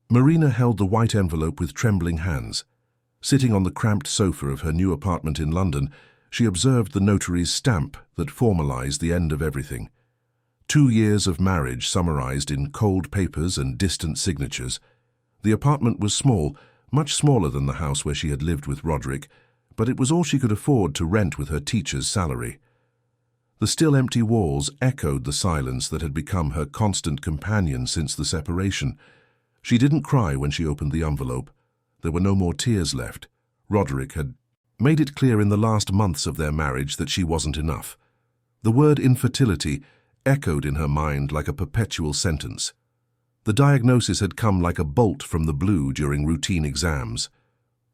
Marina held the white envelope with trembling hands. Sitting on the cramped sofa of her new apartment in London, she observed the notary's stamp that formalized the end of everything. 2 years of marriage summarized in cold papers and distant signatures. The apartment was small, much smaller than the house where she had lived with Roderick, but it was all she could afford to rent with her teacher's salary. The still empty walls echoed the silence that had become her constant companion since the separation. She didn't cry when she opened the envelope. There were no more tears left. Roderick had made it clear in the last months of their marriage that she wasn't enough. The word infertility echoed in her mind like a perpetual sentence. The diagnosis had come like a bolt from the blue during routine exams,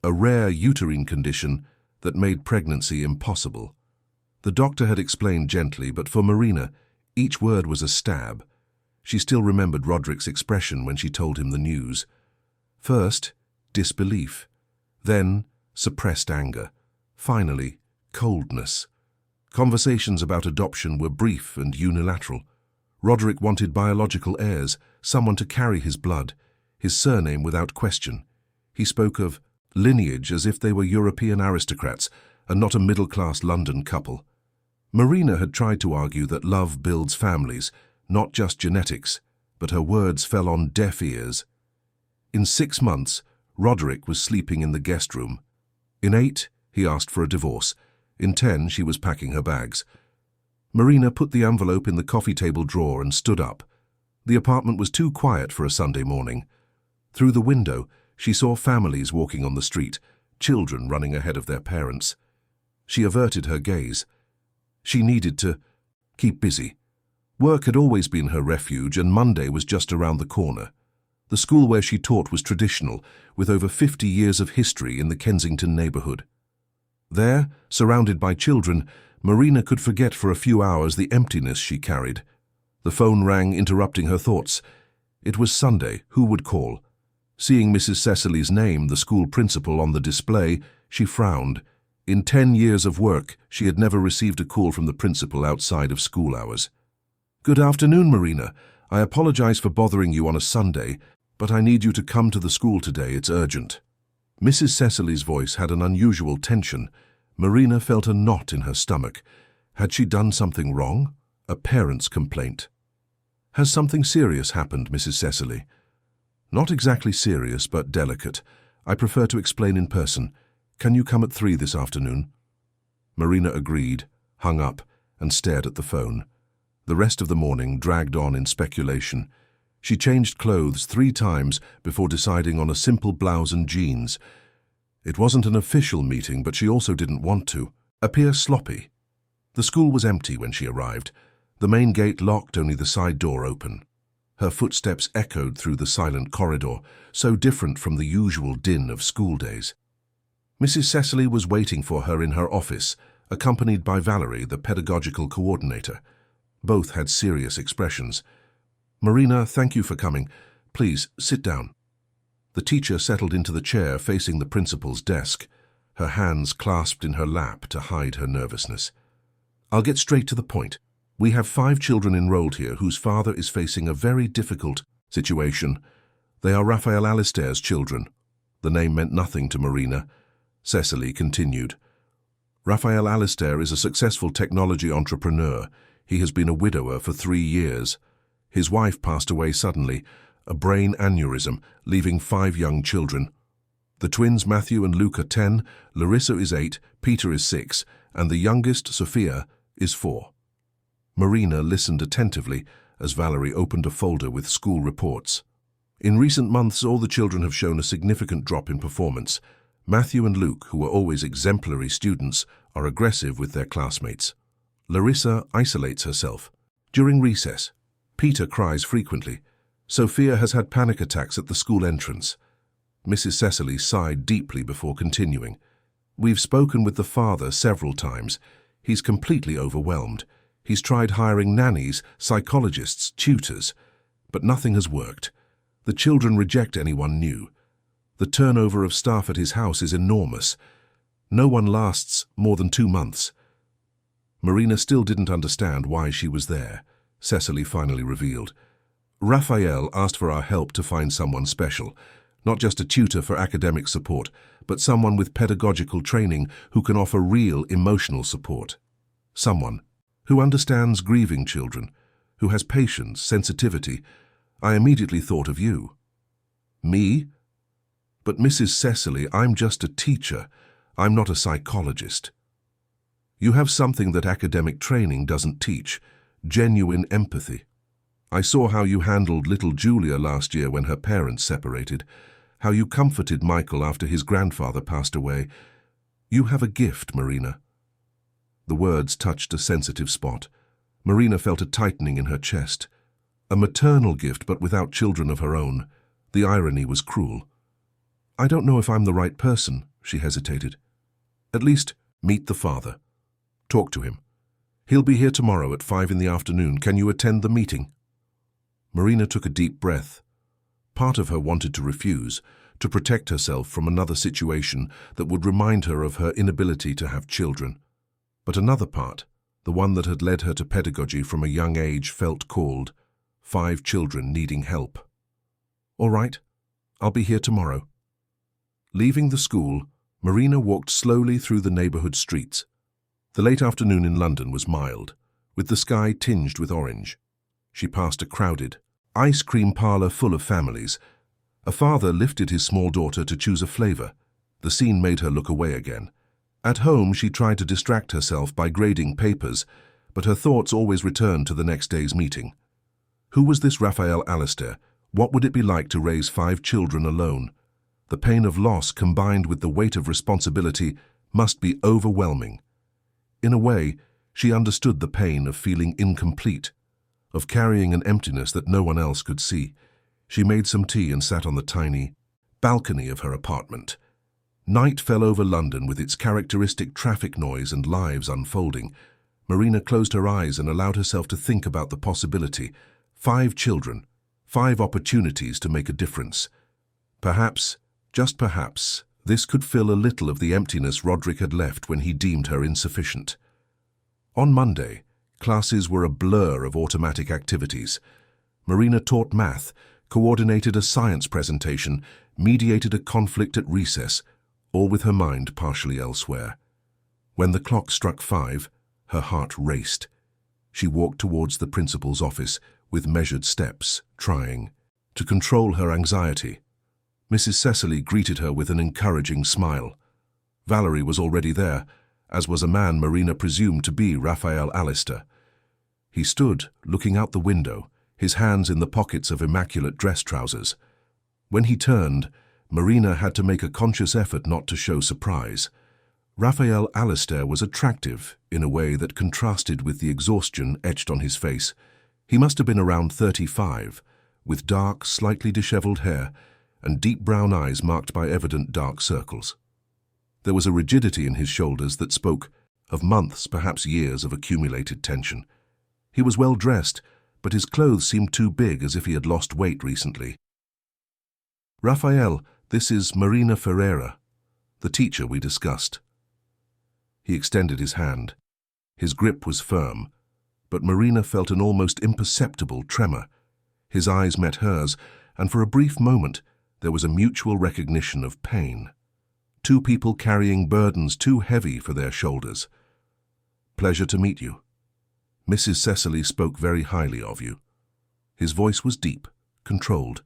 a rare uterine condition that made pregnancy impossible. The doctor had explained gently, but for Marina, each word was a stab. She still remembered Roderick's expression when she told him the news. First, disbelief. Then, suppressed anger. Finally, coldness. Conversations about adoption were brief and unilateral. Roderick wanted biological heirs, someone to carry his blood, his surname without question. He spoke of lineage as if they were European aristocrats and not a middle-class London couple. Marina had tried to argue that love builds families, not just genetics, but her words fell on deaf ears. In 6 months, Roderick was sleeping in the guest room. In 8, he asked for a divorce. In 10, she was packing her bags. Marina put the envelope in the coffee table drawer and stood up. The apartment was too quiet for a Sunday morning. Through the window, she saw families walking on the street, children running ahead of their parents. She averted her gaze. She needed to keep busy. Work had always been her refuge, and Monday was just around the corner. The school where she taught was traditional, with over 50 years of history in the Kensington neighborhood. There, surrounded by children, Marina could forget for a few hours the emptiness she carried. The phone rang, interrupting her thoughts. It was Sunday. Who would call? Seeing Mrs. Cecily's name, the school principal, on the display, she frowned. In 10 years of work, she had never received a call from the principal outside of school hours. "Good afternoon, Marina. I apologize for bothering you on a Sunday, but I need you to come to the school today. It's urgent." Mrs. Cecily's voice had an unusual tension. Marina felt a knot in her stomach. Had she done something wrong? A parent's complaint. "Has something serious happened, Mrs. Cecily?" "Not exactly serious, but delicate. I prefer to explain in person. Can you come at 3 this afternoon?" Marina agreed, hung up, and stared at the phone. The rest of the morning dragged on in speculation. She changed clothes 3 times before deciding on a simple blouse and jeans. It wasn't an official meeting, but she also didn't want to appear sloppy. The school was empty when she arrived. The main gate locked, only the side door open. Her footsteps echoed through the silent corridor, so different from the usual din of school days. Mrs. Cecily was waiting for her in her office, accompanied by Valerie, the pedagogical coordinator. Both had serious expressions. "Marina, thank you for coming. Please, sit down." The teacher settled into the chair facing the principal's desk, her hands clasped in her lap to hide her nervousness. "I'll get straight to the point. We have 5 children enrolled here whose father is facing a very difficult situation. They are Raphael Alistair's children." The name meant nothing to Marina. Cecily continued. "Raphael Alistair is a successful technology entrepreneur. He has been a widower for 3 years. His wife passed away suddenly, a brain aneurysm, leaving 5 young children. The twins Matthew and Luke are 10, Larissa is 8, Peter is 6, and the youngest, Sophia, is 4. Marina listened attentively as Valerie opened a folder with school reports. "In recent months, all the children have shown a significant drop in performance. Matthew and Luke, who were always exemplary students, are aggressive with their classmates. Larissa isolates herself. During recess, Peter cries frequently. Sophia has had panic attacks at the school entrance." Mrs. Cecily sighed deeply before continuing. "We've spoken with the father several times. He's completely overwhelmed. He's tried hiring nannies, psychologists, tutors, but nothing has worked. The children reject anyone new. The turnover of staff at his house is enormous. No one lasts more than 2 months." Marina still didn't understand why she was there. Cecily finally revealed. Raphael asked for our help to find someone special, not just a tutor for academic support, but someone with pedagogical training who can offer real emotional support. Someone who understands grieving children, who has patience, sensitivity. I immediately thought of you. Me? But Mrs. Cecily, I'm just a teacher. I'm not a psychologist. You have something that academic training doesn't teach, genuine empathy. I saw how you handled little Julia last year when her parents separated, how you comforted Michael after his grandfather passed away. You have a gift, Marina. The words touched a sensitive spot. Marina felt a tightening in her chest. A maternal gift, but without children of her own. The irony was cruel. I don't know if I'm the right person, she hesitated. At least, meet the father. Talk to him. He'll be here tomorrow at 5 in the afternoon. Can you attend the meeting? Marina took a deep breath. Part of her wanted to refuse, to protect herself from another situation that would remind her of her inability to have children. But another part, the one that had led her to pedagogy from a young age, felt called. 5 children needing help. All right, I'll be here tomorrow. Leaving the school, Marina walked slowly through the neighborhood streets. The late afternoon in London was mild, with the sky tinged with orange. She passed a crowded ice cream parlor full of families. A father lifted his small daughter to choose a flavor. The scene made her look away again. At home, she tried to distract herself by grading papers, but her thoughts always returned to the next day's meeting. Who was this Raphael Alistair? What would it be like to raise 5 children alone? The pain of loss combined with the weight of responsibility must be overwhelming. In a way, she understood the pain of feeling incomplete, of carrying an emptiness that no one else could see. She made some tea and sat on the tiny balcony of her apartment. Night fell over London with its characteristic traffic noise and lives unfolding. Marina closed her eyes and allowed herself to think about the possibility. 5 children, 5 opportunities to make a difference. Perhaps, just perhaps, this could fill a little of the emptiness Roderick had left when he deemed her insufficient. On Monday, classes were a blur of automatic activities. Marina taught math, coordinated a science presentation, mediated a conflict at recess, all with her mind partially elsewhere. When the clock struck 5, her heart raced. She walked towards the principal's office with measured steps, trying to control her anxiety. Mrs. Cecily greeted her with an encouraging smile. Valerie was already there, as was a man Marina presumed to be Raphael Alistair. He stood, looking out the window, his hands in the pockets of immaculate dress trousers. When he turned, Marina had to make a conscious effort not to show surprise. Raphael Alistair was attractive in a way that contrasted with the exhaustion etched on his face. He must have been around 35, with dark, slightly disheveled hair and deep brown eyes marked by evident dark circles. There was a rigidity in his shoulders that spoke of months, perhaps years, of accumulated tension. He was well dressed, but his clothes seemed too big, as if he had lost weight recently. Raphael, this is Marina Ferreira, the teacher we discussed. He extended his hand. His grip was firm, but Marina felt an almost imperceptible tremor. His eyes met hers, and for a brief moment there was a mutual recognition of pain. 2 people carrying burdens too heavy for their shoulders. Pleasure to meet you. Mrs. Cecily spoke very highly of you. His voice was deep, controlled,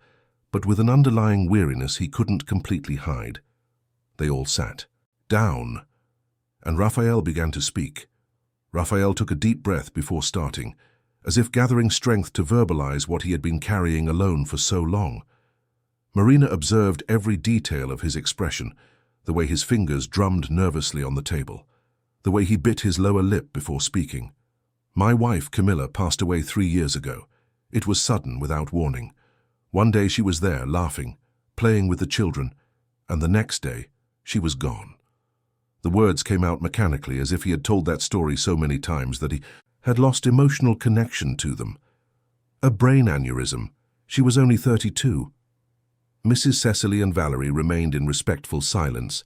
but with an underlying weariness he couldn't completely hide. They all sat down, and Raphael began to speak. Raphael took a deep breath before starting, as if gathering strength to verbalize what he had been carrying alone for so long. Marina observed every detail of his expression, the way his fingers drummed nervously on the table, the way he bit his lower lip before speaking. My wife, Camilla, passed away 3 years ago. It was sudden, without warning. One day she was there, laughing, playing with the children, and the next day she was gone. The words came out mechanically, as if he had told that story so many times that he had lost emotional connection to them. A brain aneurysm. She was only 32. Mrs. Cecily and Valerie remained in respectful silence.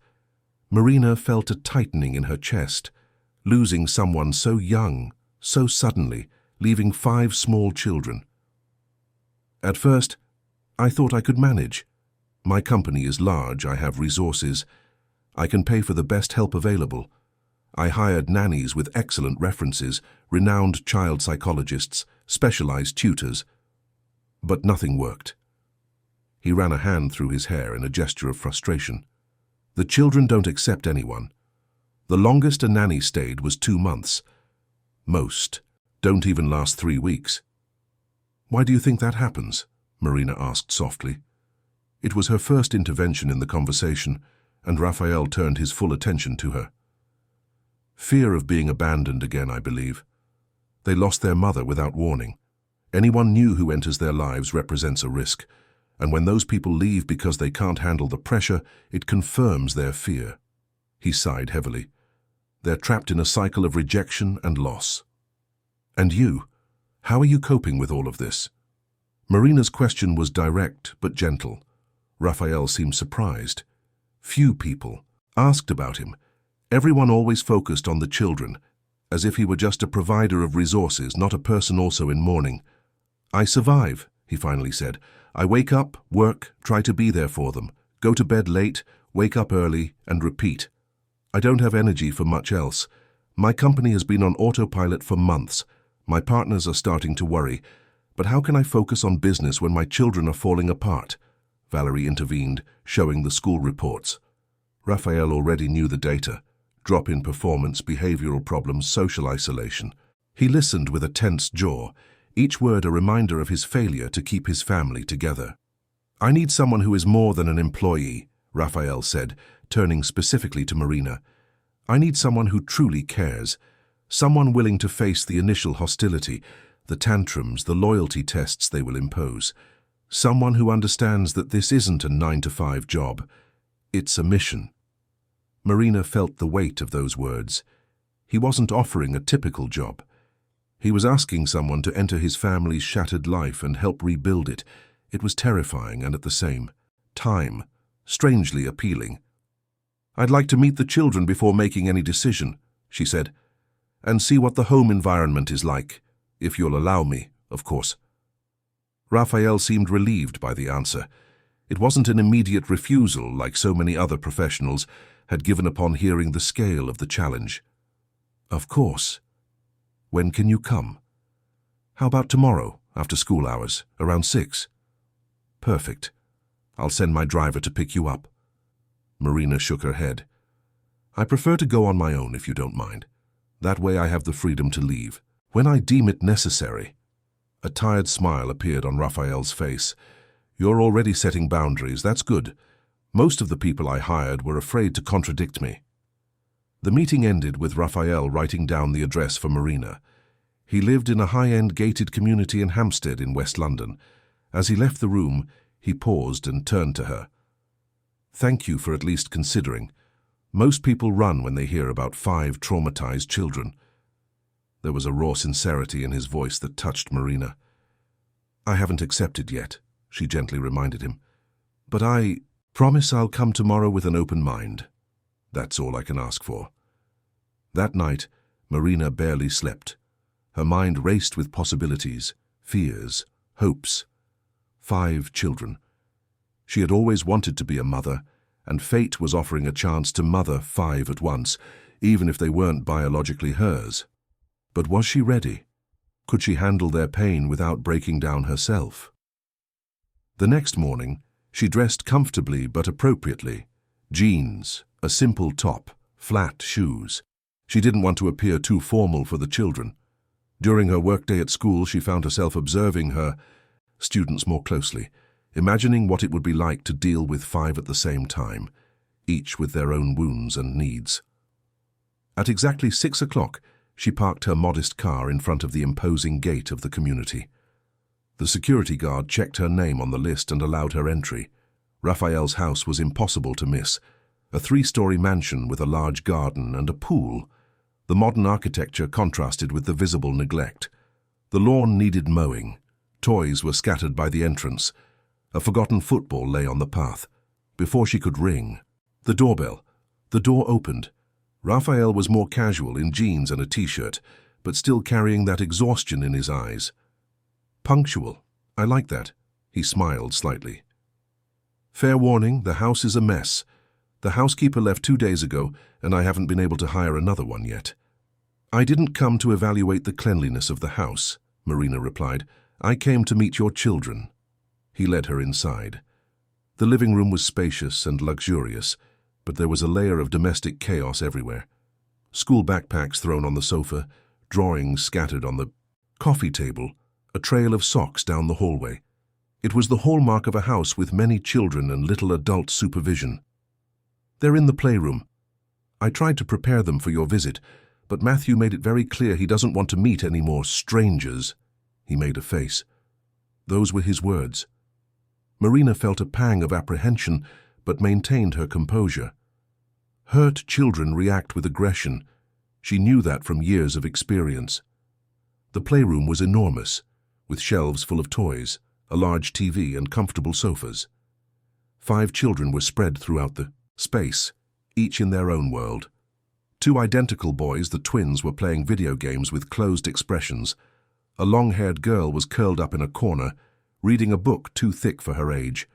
Marina felt a tightening in her chest, losing someone so young, so suddenly, leaving 5 small children. At first, I thought I could manage. My company is large, I have resources. I can pay for the best help available. I hired nannies with excellent references, renowned child psychologists, specialized tutors. But nothing worked. He ran a hand through his hair in a gesture of frustration. The children don't accept anyone. The longest a nanny stayed was 2 months. Most don't even last 3 weeks. Why do you think that happens? Marina asked softly. It was her first intervention in the conversation, and Raphael turned his full attention to her. Fear of being abandoned again, I believe. They lost their mother without warning. Anyone new who enters their lives represents a risk, and when those people leave because they can't handle the pressure, it confirms their fear. He sighed heavily. They're trapped in a cycle of rejection and loss. And you? How are you coping with all of this? Marina's question was direct but gentle. Raphael seemed surprised. Few people asked about him. Everyone always focused on the children, as if he were just a provider of resources, not a person also in mourning. I survive, he finally said. I wake up, work, try to be there for them, go to bed late, wake up early, and repeat. I don't have energy for much else. My company has been on autopilot for months. My partners are starting to worry. But how can I focus on business when my children are falling apart? Valerie intervened, showing the school reports. Raphael already knew the data. Drop in performance, behavioral problems, social isolation. He listened with a tense jaw, each word a reminder of his failure to keep his family together. I need someone who is more than an employee, Raphael said, turning specifically to Marina. I need someone who truly cares, someone willing to face the initial hostility, the tantrums, the loyalty tests they will impose. Someone who understands that this isn't a 9-to-5 job. It's a mission. Marina felt the weight of those words. He wasn't offering a typical job. He was asking someone to enter his family's shattered life and help rebuild it. It was terrifying and at the same time, strangely appealing. I'd like to meet the children before making any decision, she said, and see what the home environment is like, if you'll allow me, of course. Raphael seemed relieved by the answer. It wasn't an immediate refusal like so many other professionals had given upon hearing the scale of the challenge. Of course. When can you come? How about tomorrow, after school hours, around 6? Perfect. I'll send my driver to pick you up. Marina shook her head. I prefer to go on my own if you don't mind. That way I have the freedom to leave. When I deem it necessary. A tired smile appeared on Raphael's face. You're already setting boundaries, that's good. Most of the people I hired were afraid to contradict me. The meeting ended with Raphael writing down the address for Marina. He lived in a high-end gated community in Hampstead in West London. As he left the room, he paused and turned to her. Thank you for at least considering. Most people run when they hear about 5 traumatized children. There was a raw sincerity in his voice that touched Marina. I haven't accepted yet, she gently reminded him. But I promise I'll come tomorrow with an open mind. That's all I can ask for. That night, Marina barely slept. Her mind raced with possibilities, fears, hopes. 5 children. She had always wanted to be a mother, and fate was offering a chance to mother 5 at once, even if they weren't biologically hers. But was she ready? Could she handle their pain without breaking down herself? The next morning, she dressed comfortably but appropriately. Jeans, a simple top, flat shoes. She didn't want to appear too formal for the children. During her workday at school, she found herself observing her students more closely, imagining what it would be like to deal with 5 at the same time, each with their own wounds and needs. At exactly 6 o'clock, she parked her modest car in front of the imposing gate of the community. The security guard checked her name on the list and allowed her entry. Raphael's house was impossible to miss. A 3-story mansion with a large garden and a pool. The modern architecture contrasted with the visible neglect. The lawn needed mowing. Toys were scattered by the entrance. A forgotten football lay on the path. Before she could ring, the doorbell. The door opened. Raphael was more casual in jeans and a t-shirt, but still carrying that exhaustion in his eyes. Punctual. I like that, He smiled slightly. Fair warning, the house is a mess. The housekeeper left 2 days ago, and I haven't been able to hire another one yet. I didn't come to evaluate the cleanliness of the house, Marina replied. I came to meet your children. He led her inside. The living room was spacious and luxurious, but there was a layer of domestic chaos everywhere. School backpacks thrown on the sofa, drawings scattered on the coffee table, a trail of socks down the hallway. It was the hallmark of a house with many children and little adult supervision. They're in the playroom. I tried to prepare them for your visit, but Matthew made it very clear he doesn't want to meet any more strangers. He made a face. Those were his words. Marina felt a pang of apprehension, but maintained her composure. Hurt children react with aggression. She knew that from years of experience. The playroom was enormous, with shelves full of toys, a large TV and comfortable sofas. 5 children were spread throughout the space, each in their own world. 2 identical boys, the twins, were playing video games with closed expressions. A long-haired girl was curled up in a corner, reading a book too thick for her age.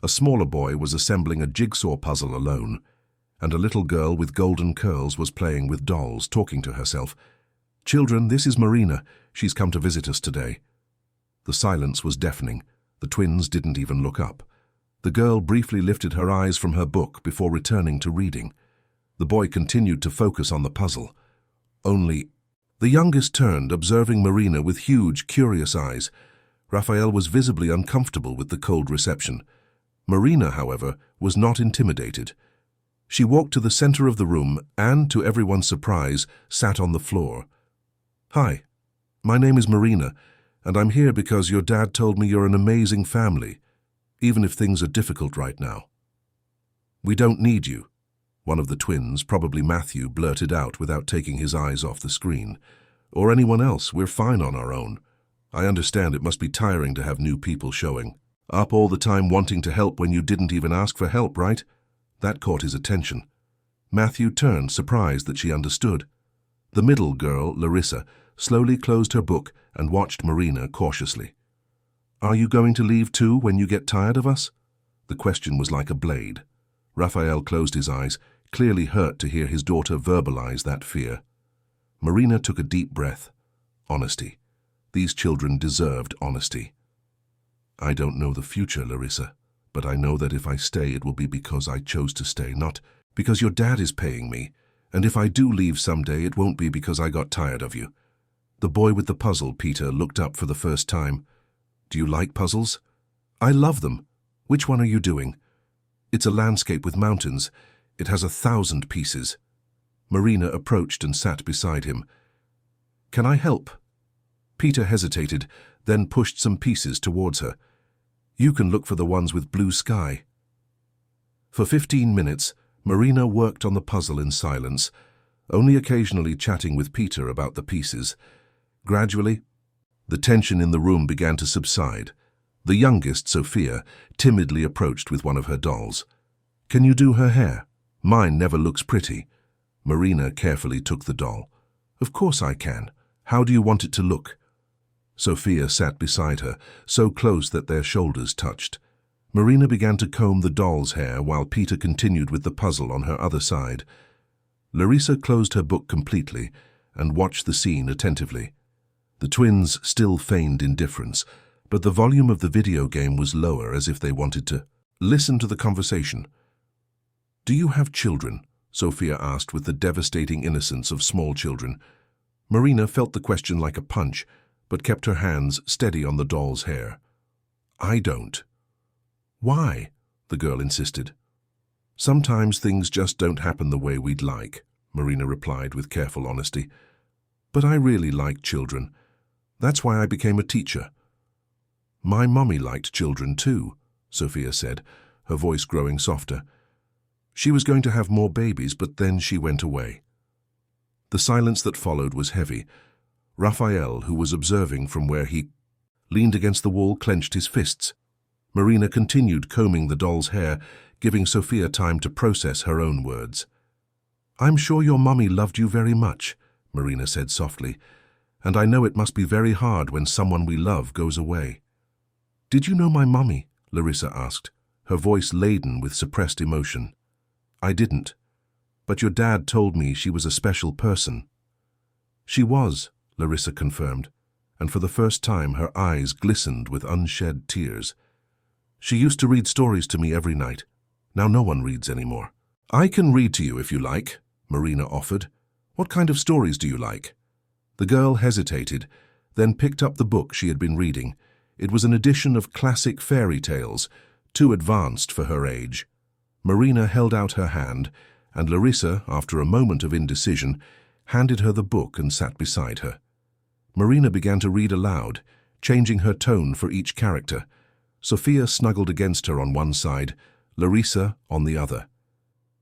A smaller boy was assembling a jigsaw puzzle alone, and a little girl with golden curls was playing with dolls, talking to herself. Children, this is Marina. She's come to visit us today. The silence was deafening. The twins didn't even look up. The girl briefly lifted her eyes from her book before returning to reading. The boy continued to focus on the puzzle. Only the youngest turned, observing Marina with huge, curious eyes. Raphael was visibly uncomfortable with the cold reception. Marina, however, was not intimidated. She walked to the center of the room and, to everyone's surprise, sat on the floor. Hi, my name is Marina, and I'm here because your dad told me you're an amazing family, even if things are difficult right now. We don't need you, one of the twins, probably Matthew, blurted out without taking his eyes off the screen. Or anyone else, we're fine on our own. I understand it must be tiring to have new people showing up all the time wanting to help when you didn't even ask for help, right? That caught his attention. Matthew turned, surprised that she understood. The middle girl, Larissa, slowly closed her book and watched Marina cautiously. Are you going to leave too when you get tired of us? The question was like a blade. Raphael closed his eyes, clearly hurt to hear his daughter verbalize that fear. Marina took a deep breath. Honesty. These children deserved honesty. I don't know the future, Larissa, but I know that if I stay, it will be because I chose to stay, not because your dad is paying me. And if I do leave someday, it won't be because I got tired of you. The boy with the puzzle, Peter, looked up for the first time. Do you like puzzles? I love them. Which one are you doing? It's a landscape with mountains. It has 1,000 pieces. Marina approached and sat beside him. Can I help? Peter hesitated, then pushed some pieces towards her. You can look for the ones with blue sky. For 15 minutes, Marina worked on the puzzle in silence, only occasionally chatting with Peter about the pieces. Gradually, the tension in the room began to subside. The youngest, Sophia, timidly approached with one of her dolls. Can you do her hair? Mine never looks pretty. Marina carefully took the doll. Of course I can. How do you want it to look? Sophia sat beside her, so close that their shoulders touched. Marina began to comb the doll's hair while Peter continued with the puzzle on her other side. Larissa closed her book completely and watched the scene attentively. The twins still feigned indifference, but the volume of the video game was lower, as if they wanted to listen to the conversation. Do you have children? Sophia asked with the devastating innocence of small children. Marina felt the question like a punch, but kept her hands steady on the doll's hair. I don't. Why? The girl insisted. Sometimes things just don't happen the way we'd like, Marina replied with careful honesty. But I really like children. That's why I became a teacher. My mummy liked children too, Sophia said, her voice growing softer. She was going to have more babies, but then she went away. The silence that followed was heavy. Raphael, who was observing from where he leaned against the wall, clenched his fists. Marina continued combing the doll's hair, giving Sophia time to process her own words. I'm sure your mummy loved you very much, Marina said softly, and I know it must be very hard when someone we love goes away. "Did you know my mummy?" Larissa asked, her voice laden with suppressed emotion. "I didn't. But your dad told me she was a special person." "She was," Larissa confirmed, and for the first time her eyes glistened with unshed tears. "She used to read stories to me every night. Now no one reads anymore." "I can read to you if you like," Marina offered. "What kind of stories do you like?" The girl hesitated, then picked up the book she had been reading. It was an edition of classic fairy tales, too advanced for her age. Marina held out her hand, and Larissa, after a moment of indecision, handed her the book and sat beside her. Marina began to read aloud, changing her tone for each character. Sophia snuggled against her on one side, Larissa on the other.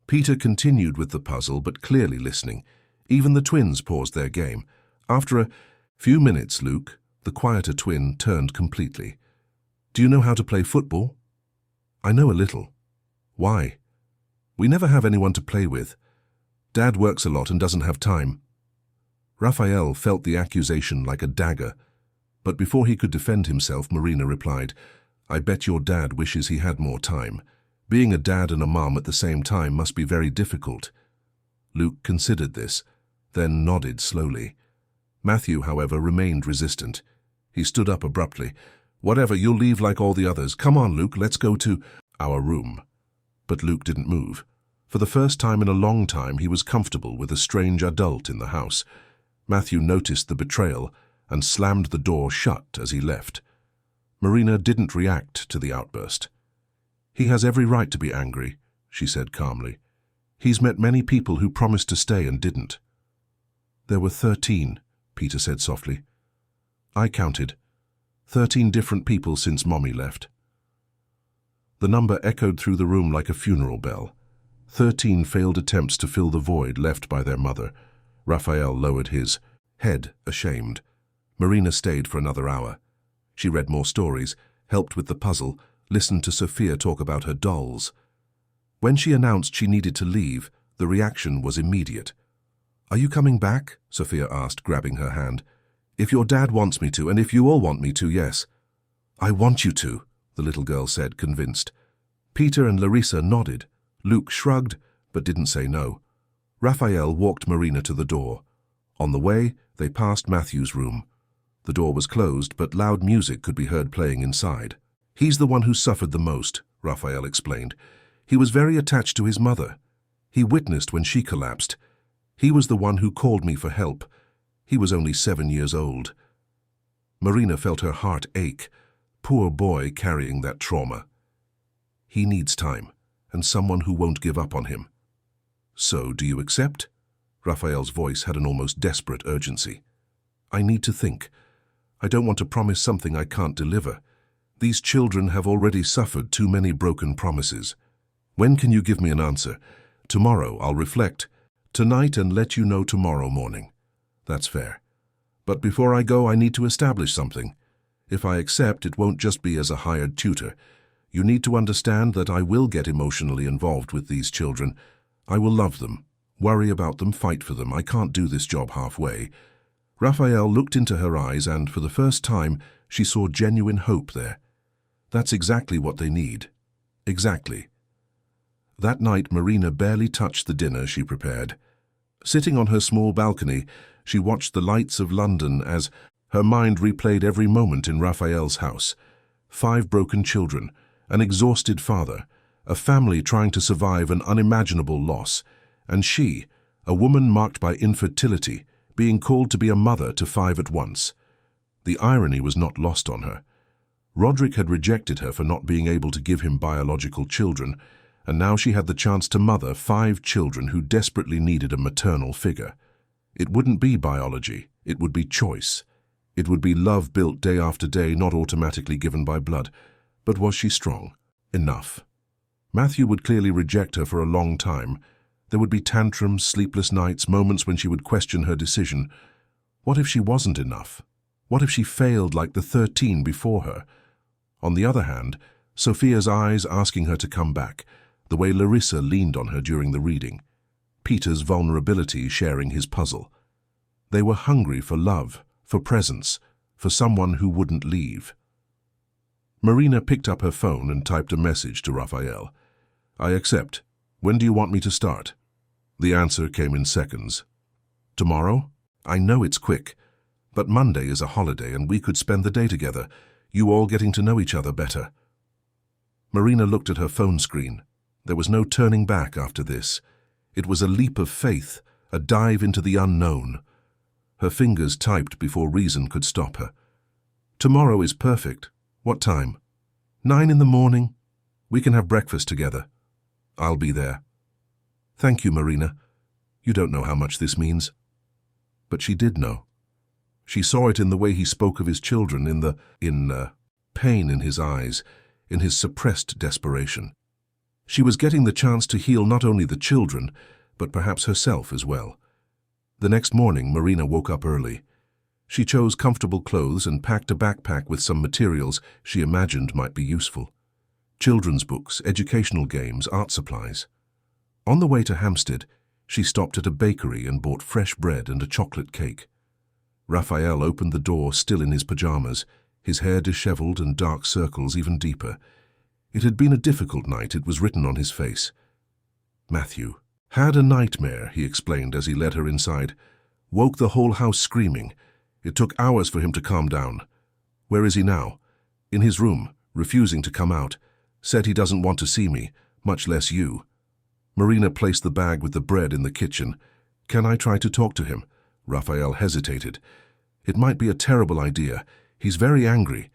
Peter continued with the puzzle, but clearly listening. Even the twins paused their game. After a few minutes, Luke, the quieter twin, turned completely. "Do you know how to play football?" "I know a little." "Why?" "We never have anyone to play with. Dad works a lot and doesn't have time." Raphael felt the accusation like a dagger, but before he could defend himself, Marina replied, "I bet your dad wishes he had more time. Being a dad and a mom at the same time must be very difficult." Luke considered this, then nodded slowly. Matthew, however, remained resistant. He stood up abruptly. "Whatever, you'll leave like all the others. Come on, Luke, let's go to our room." But Luke didn't move. For the first time in a long time, he was comfortable with a strange adult in the house. Matthew noticed the betrayal and slammed the door shut as he left. Marina didn't react to the outburst. "He has every right to be angry," she said calmly. "He's met many people who promised to stay and didn't." "There were 13, Peter said softly. "I counted. 13 different people since Mommy left." The number echoed through the room like a funeral bell. 13 failed attempts to fill the void left by their mother. Raphael lowered his head, ashamed. Marina stayed for another hour. She read more stories, helped with the puzzle, listened to Sophia talk about her dolls. When she announced she needed to leave, the reaction was immediate. "Are you coming back?" Sophia asked, grabbing her hand. "If your dad wants me to, and if you all want me to, yes." "I want you to," the little girl said, convinced. Peter and Larissa nodded. Luke shrugged, but didn't say no. Raphael walked Marina to the door. On the way, they passed Matthew's room. The door was closed, but loud music could be heard playing inside. "He's the one who suffered the most," Raphael explained. "He was very attached to his mother. He witnessed when she collapsed. He was the one who called me for help. He was only 7 years old." Marina felt her heart ache. Poor boy carrying that trauma. "He needs time, and someone who won't give up on him." "So, do you accept?" Raphael's voice had an almost desperate urgency. "I need to think. I don't want to promise something I can't deliver. These children have already suffered too many broken promises. When can you give me an answer? Tomorrow I'll reflect. Tonight and let you know tomorrow morning." "That's fair. But before I go, I need to establish something. If I accept, it won't just be as a hired tutor. You need to understand that I will get emotionally involved with these children. I will love them, worry about them, fight for them. I can't do this job halfway." Raphael looked into her eyes and, for the first time, she saw genuine hope there. That's exactly what they need. Exactly. That night, Marina barely touched the dinner she prepared. Sitting on her small balcony, she watched the lights of London as her mind replayed every moment in Raphael's house. 5 broken children, an exhausted father, a family trying to survive an unimaginable loss, and she, a woman marked by infertility, being called to be a mother to 5 at once. The irony was not lost on her. Roderick had rejected her for not being able to give him biological children, and now she had the chance to mother 5 children who desperately needed a maternal figure. It wouldn't be biology, it would be choice. It would be love built day after day, not automatically given by blood. But was she strong? Enough? Matthew would clearly reject her for a long time. There would be tantrums, sleepless nights, moments when she would question her decision. What if she wasn't enough? What if she failed like the 13 before her? On the other hand, Sophia's eyes asking her to come back, the way Larissa leaned on her during the reading, Peter's vulnerability sharing his puzzle. They were hungry for love, for presence, for someone who wouldn't leave. Marina picked up her phone and typed a message to Raphael. I accept. When do you want me to start? The answer came in seconds. Tomorrow? I know it's quick, but Monday is a holiday and we could spend the day together, you all getting to know each other better. Marina looked at her phone screen. There was no turning back after this. It was a leap of faith, a dive into the unknown. Her fingers typed before reason could stop her. Tomorrow is perfect. What time? 9 in the morning. We can have breakfast together. I'll be there. Thank you, Marina. You don't know how much this means. But she did know. She saw it in the way he spoke of his children, in the pain in his eyes, in his suppressed desperation. She was getting the chance to heal not only the children, but perhaps herself as well. The next morning, Marina woke up early. She chose comfortable clothes and packed a backpack with some materials she imagined might be useful. Children's books, educational games, art supplies. On the way to Hampstead, she stopped at a bakery and bought fresh bread and a chocolate cake. Raphael opened the door still in his pajamas, his hair disheveled and dark circles even deeper. It had been a difficult night, it was written on his face. Matthew had a nightmare, he explained as he led her inside. Woke the whole house screaming. It took hours for him to calm down. Where is he now? In his room, refusing to come out. Said he doesn't want to see me, much less you. Marina placed the bag with the bread in the kitchen. Can I try to talk to him? Raphael hesitated. It might be a terrible idea. He's very angry.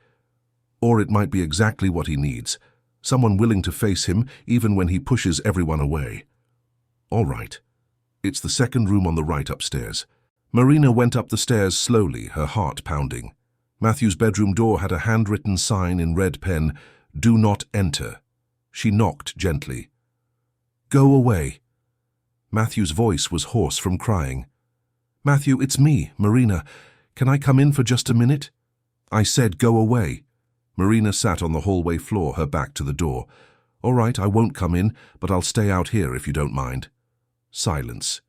Or it might be exactly what he needs. Someone willing to face him even when he pushes everyone away. All right. It's the second room on the right upstairs. Marina went up the stairs slowly, her heart pounding. Matthew's bedroom door had a handwritten sign in red pen, "Do not enter." She knocked gently. Go away. Matthew's voice was hoarse from crying. Matthew, it's me, Marina. Can I come in for just a minute? I said go away. Marina sat on the hallway floor, her back to the door. All right, I won't come in, but I'll stay out here if you don't mind. Silence.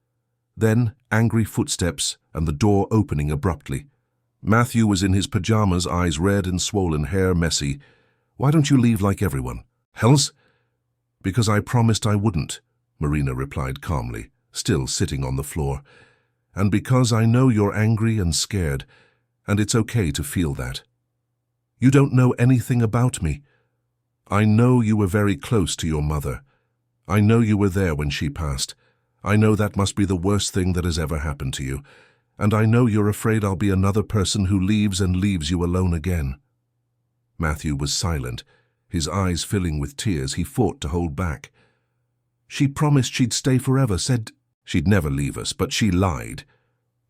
Then angry footsteps and the door opening abruptly. Matthew was in his pajamas, eyes red and swollen, hair messy. Why don't you leave like everyone? Hells? Because I promised I wouldn't, Marina replied calmly, still sitting on the floor. And because I know you're angry and scared, and it's okay to feel that. You don't know anything about me. I know you were very close to your mother. I know you were there when she passed. I know that must be the worst thing that has ever happened to you. And I know you're afraid I'll be another person who leaves and leaves you alone again. Matthew was silent, his eyes filling with tears he fought to hold back. She promised she'd stay forever, said she'd never leave us, but she lied.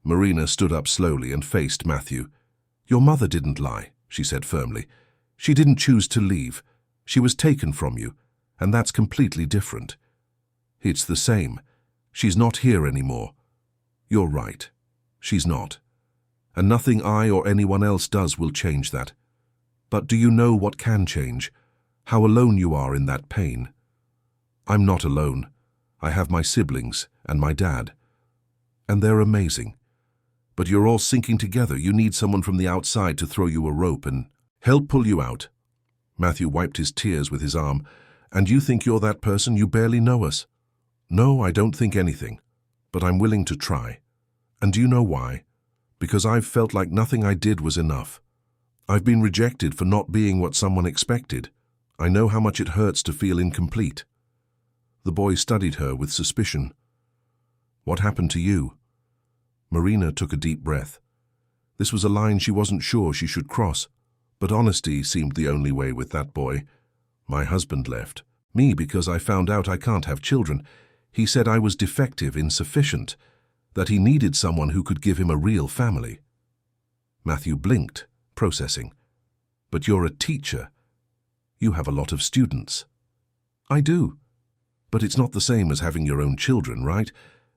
Marina stood up slowly and faced Matthew. Your mother didn't lie, she said firmly. She didn't choose to leave. She was taken from you, and that's completely different. It's the same. She's not here anymore. You're right. She's not. And nothing I or anyone else does will change that. But do you know what can change? How alone you are in that pain. I'm not alone. I have my siblings and my dad. And they're amazing. But you're all sinking together. You need someone from the outside to throw you a rope and help pull you out. Matthew wiped his tears with his arm. And you think you're that person? You barely know us. No, I don't think anything. But I'm willing to try. And do you know why? Because I've felt like nothing I did was enough. I've been rejected for not being what someone expected. I know how much it hurts to feel incomplete. The boy studied her with suspicion. What happened to you? Marina took a deep breath. This was a line she wasn't sure she should cross, but honesty seemed the only way with that boy. My husband left. Me because I found out I can't have children. He said I was defective, insufficient, that he needed someone who could give him a real family. Matthew blinked, processing. But you're a teacher. You have a lot of students. I do. But it's not the same as having your own children, right?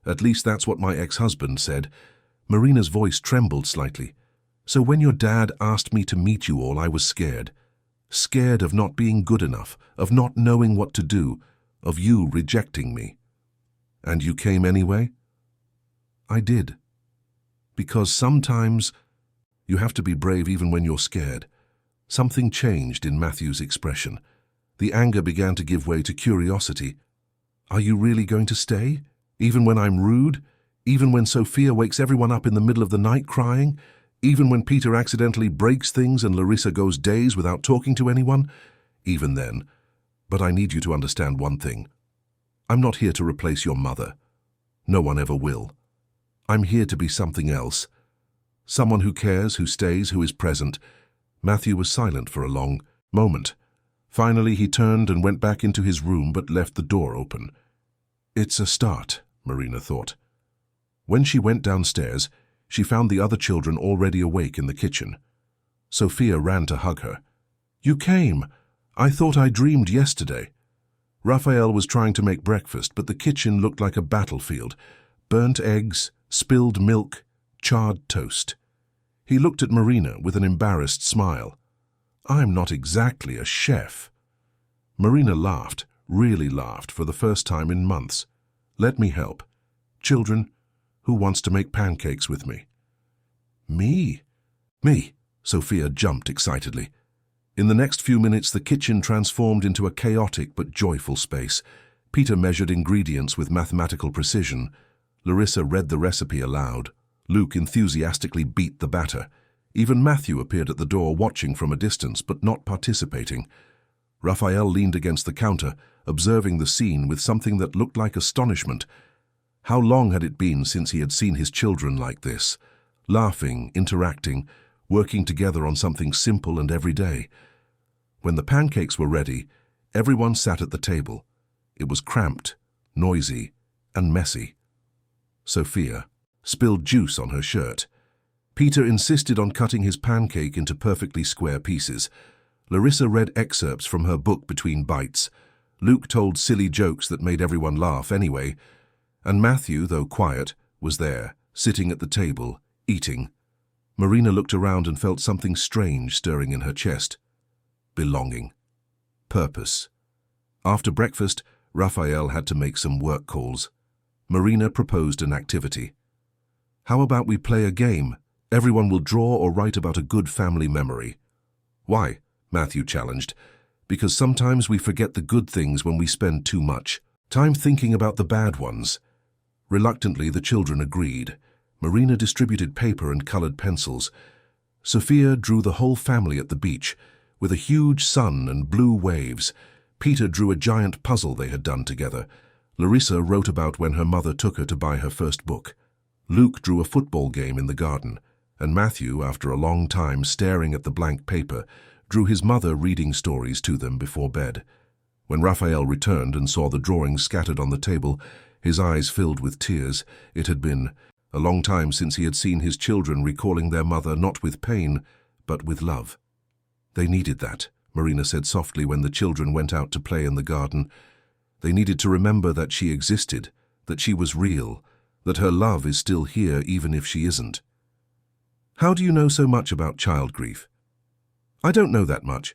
At least that's what my ex-husband said. Marina's voice trembled slightly. So when your dad asked me to meet you all, I was scared. Scared of not being good enough, of not knowing what to do, of you rejecting me. And you came anyway? I did. Because sometimes you have to be brave even when you're scared. Something changed in Matthew's expression. The anger began to give way to curiosity. "Are you really going to stay? Even when I'm rude? Even when Sophia wakes everyone up in the middle of the night crying? Even when Peter accidentally breaks things and Larissa goes days without talking to anyone? Even then. But I need you to understand one thing. I'm not here to replace your mother. No one ever will. I'm here to be something else. Someone who cares, who stays, who is present." Matthew was silent for a long moment. Finally, he turned and went back into his room but left the door open. It's a start, Marina thought. When she went downstairs, she found the other children already awake in the kitchen. Sophia ran to hug her. "You came! I thought I dreamed yesterday." Raphael was trying to make breakfast, but the kitchen looked like a battlefield. Burnt eggs, spilled milk, charred toast. He looked at Marina with an embarrassed smile. "I'm not exactly a chef." Marina laughed, really laughed, for the first time in months. "Let me help. Children, who wants to make pancakes with me?" "Me?" "Me!" Sophia jumped excitedly. In the next few minutes, the kitchen transformed into a chaotic but joyful space. Peter measured ingredients with mathematical precision. Larissa read the recipe aloud. Luke enthusiastically beat the batter. Even Matthew appeared at the door, watching from a distance, but not participating. Raphael leaned against the counter, observing the scene with something that looked like astonishment. How long had it been since he had seen his children like this? Laughing, interacting, working together on something simple and everyday. When the pancakes were ready, everyone sat at the table. It was cramped, noisy, and messy. Sophia spilled juice on her shirt. Peter insisted on cutting his pancake into perfectly square pieces. Larissa read excerpts from her book between bites. Luke told silly jokes that made everyone laugh anyway. And Matthew, though quiet, was there, sitting at the table, eating. Marina looked around and felt something strange stirring in her chest. Belonging. Purpose. After breakfast, Raphael had to make some work calls. Marina proposed an activity. "How about we play a game? Everyone will draw or write about a good family memory." "Why?" Matthew challenged. "Because sometimes we forget the good things when we spend too much time thinking about the bad ones." Reluctantly, the children agreed. Marina distributed paper and colored pencils. Sophia drew the whole family at the beach, with a huge sun and blue waves. Peter drew a giant puzzle they had done together. Larissa wrote about when her mother took her to buy her first book. Luke drew a football game in the garden, and Matthew, after a long time staring at the blank paper, drew his mother reading stories to them before bed. When Raphael returned and saw the drawings scattered on the table, his eyes filled with tears. It had been a long time since he had seen his children recalling their mother not with pain, but with love. "They needed that," Marina said softly when the children went out to play in the garden. "They needed to remember that she existed, that she was real, that her love is still here even if she isn't." "How do you know so much about child grief?" "I don't know that much.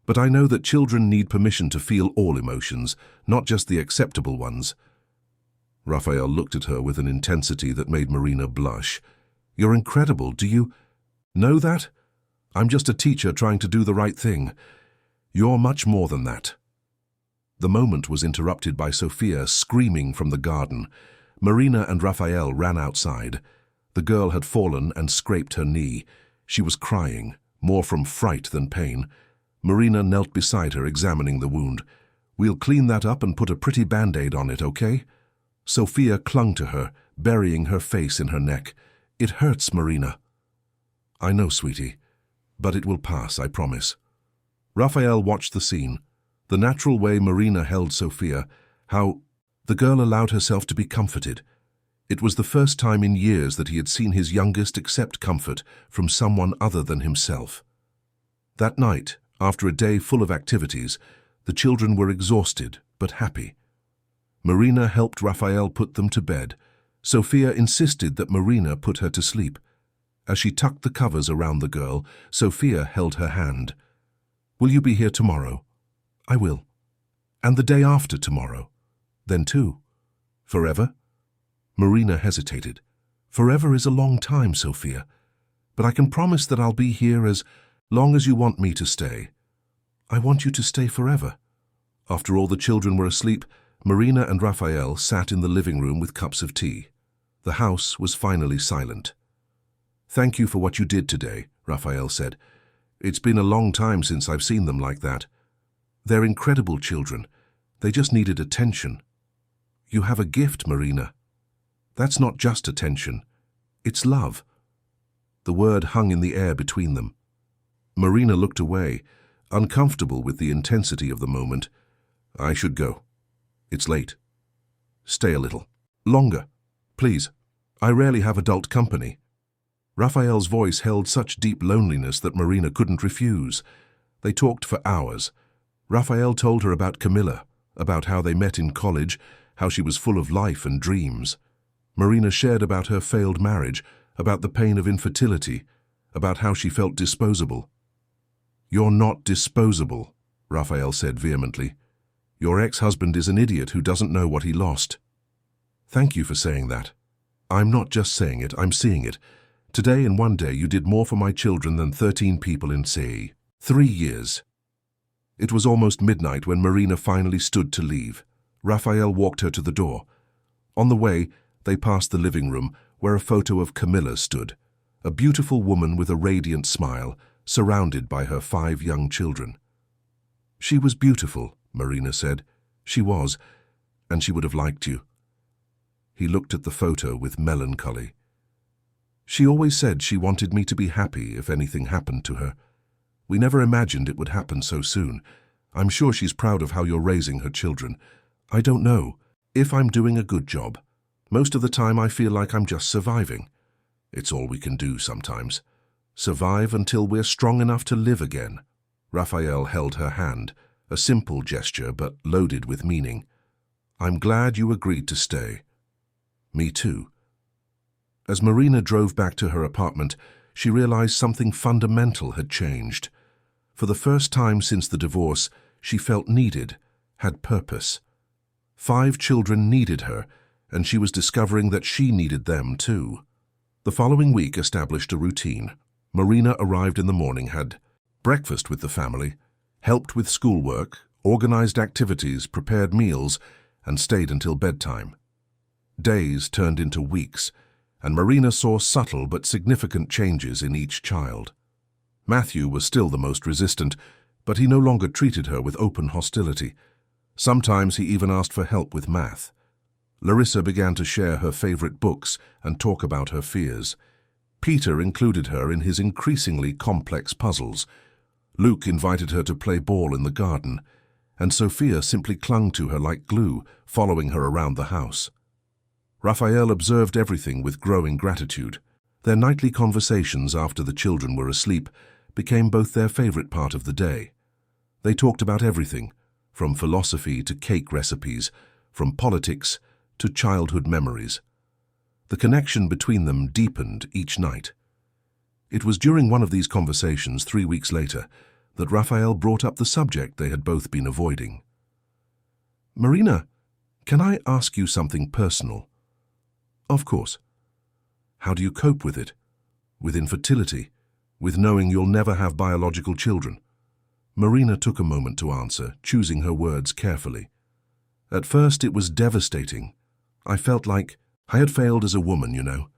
But I know that children need permission to feel all emotions, not just the acceptable ones." Raphael looked at her with an intensity that made Marina blush. "You're incredible. Do you know that? I'm just a teacher trying to do the right thing. You're much more than that." The moment was interrupted by Sophia screaming from the garden. Marina and Raphael ran outside. The girl had fallen and scraped her knee. She was crying, more from fright than pain. Marina knelt beside her, examining the wound. "We'll clean that up and put a pretty band-aid on it, okay?" Sophia clung to her, burying her face in her neck. "It hurts, Marina." "I know, sweetie, but it will pass, I promise." Raphael watched the scene, the natural way Marina held Sophia, how the girl allowed herself to be comforted. It was the first time in years that he had seen his youngest accept comfort from someone other than himself. That night, after a day full of activities, the children were exhausted but happy. Marina helped Raphael put them to bed. Sophia insisted that Marina put her to sleep. As she tucked the covers around the girl, Sophia held her hand. "Will you be here tomorrow?" "I will." "And the day after tomorrow?" "Then too." "Forever?" Marina hesitated. "Forever is a long time, Sophia. But I can promise that I'll be here as Long as you want me to stay. I want you to stay forever. After all the children were asleep, Marina and Raphael sat in the living room with cups of tea. The house was finally silent. Thank you for what you did today, Raphael said. It's been a long time since I've seen them like that. They're incredible children. They just needed attention. You have a gift, Marina. That's not just attention. It's love. The word hung in the air between them. Marina looked away, uncomfortable with the intensity of the moment. I should go. It's late. Stay a little. Longer. Please. I rarely have adult company. Raphael's voice held such deep loneliness that Marina couldn't refuse. They talked for hours. Raphael told her about Camilla, about how they met in college, how she was full of life and dreams. Marina shared about her failed marriage, about the pain of infertility, about how she felt disposable. You're not disposable, Raphael said vehemently. Your ex-husband is an idiot who doesn't know what he lost. Thank you for saying that. I'm not just saying it, I'm seeing it. Today in one day you did more for my children than 13 people in, say, 3 years. It was almost midnight when Marina finally stood to leave. Raphael walked her to the door. On the way, they passed the living room where a photo of Camilla stood, a beautiful woman with a radiant smile, surrounded by her 5 young children. She was beautiful, Marina said. She was, and she would have liked you. He looked at the photo with melancholy. She always said she wanted me to be happy if anything happened to her. We never imagined it would happen so soon. I'm sure she's proud of how you're raising her children. I don't know if I'm doing a good job. Most of the time I feel like I'm just surviving. It's all we can do sometimes. Survive until we're strong enough to live again. Raphael held her hand, a simple gesture but loaded with meaning. I'm glad you agreed to stay. Me too. As Marina drove back to her apartment, she realized something fundamental had changed. For the first time since the divorce, she felt needed, had purpose. 5 children needed her, and she was discovering that she needed them too. The following week established a routine. Marina arrived in the morning, had breakfast with the family, helped with schoolwork, organized activities, prepared meals, and stayed until bedtime. Days turned into weeks, and Marina saw subtle but significant changes in each child. Matthew was still the most resistant, but he no longer treated her with open hostility. Sometimes he even asked for help with math. Larissa began to share her favorite books and talk about her fears. Peter included her in his increasingly complex puzzles. Luke invited her to play ball in the garden, and Sophia simply clung to her like glue, following her around the house. Raphael observed everything with growing gratitude. Their nightly conversations after the children were asleep became both their favorite part of the day. They talked about everything, from philosophy to cake recipes, from politics to childhood memories. The connection between them deepened each night. It was during one of these conversations 3 weeks later that Raphael brought up the subject they had both been avoiding. Marina, can I ask you something personal? Of course. How do you cope with it? With infertility? With knowing you'll never have biological children? Marina took a moment to answer, choosing her words carefully. At first it was devastating. I felt like I had failed as a woman, you know,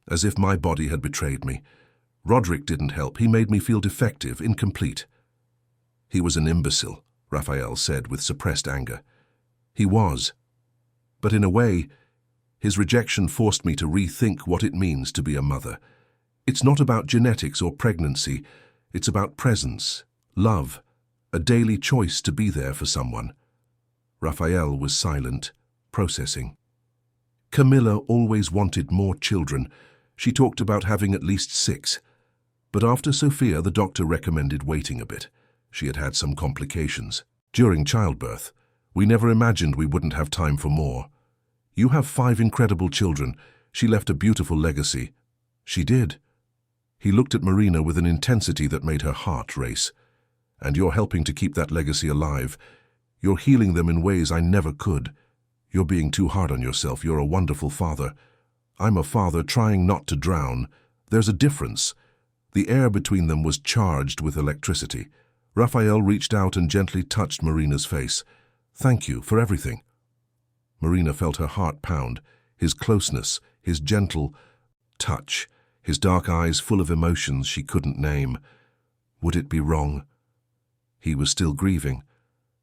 as if my body had betrayed me. Roderick didn't help. He made me feel defective, incomplete. He was an imbecile, Raphael said with suppressed anger. He was. But in a way, his rejection forced me to rethink what it means to be a mother. It's not about genetics or pregnancy. It's about presence, love, a daily choice to be there for someone. Raphael was silent, processing. Camilla always wanted more children. She talked about having at least 6. But after Sophia, the doctor recommended waiting a bit. She had had some complications. During childbirth, we never imagined we wouldn't have time for more. You have 5 incredible children. She left a beautiful legacy. She did. He looked at Marina with an intensity that made her heart race. And you're helping to keep that legacy alive. You're healing them in ways I never could. You're being too hard on yourself. You're a wonderful father. I'm a father trying not to drown. There's a difference. The air between them was charged with electricity. Raphael reached out and gently touched Marina's face. "Thank you for everything." Marina felt her heart pound, his closeness, his gentle touch, his dark eyes full of emotions she couldn't name. Would it be wrong? He was still grieving.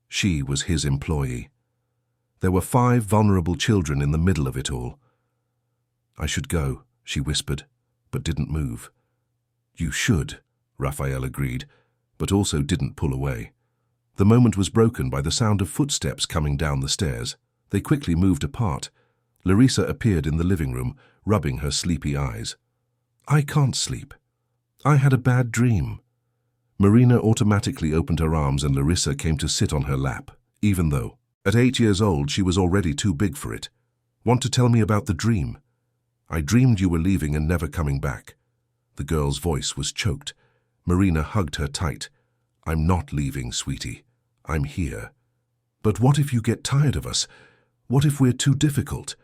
She was his employee. There were 5 vulnerable children in the middle of it all. "I should go," she whispered, but didn't move. "You should," Raphael agreed, but also didn't pull away. The moment was broken by the sound of footsteps coming down the stairs. They quickly moved apart. Larissa appeared in the living room, rubbing her sleepy eyes. "I can't sleep. I had a bad dream." Marina automatically opened her arms and Larissa came to sit on her lap, even though, at 8 years old, she was already too big for it. "Want to tell me about the dream?" "I dreamed you were leaving and never coming back." The girl's voice was choked. Marina hugged her tight. "I'm not leaving, sweetie. I'm here." "But what if you get tired of us? What if we're too difficult?"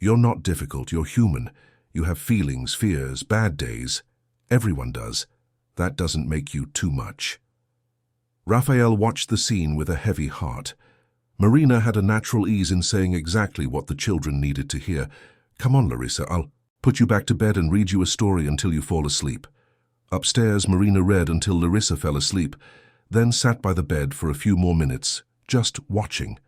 "You're not difficult, you're human. You have feelings, fears, bad days. Everyone does. That doesn't make you too much." Raphael watched the scene with a heavy heart. Marina had a natural ease in saying exactly what the children needed to hear. "Come on, Larissa, I'll put you back to bed and read you a story until you fall asleep." Upstairs, Marina read until Larissa fell asleep, then sat by the bed for a few more minutes, just watching.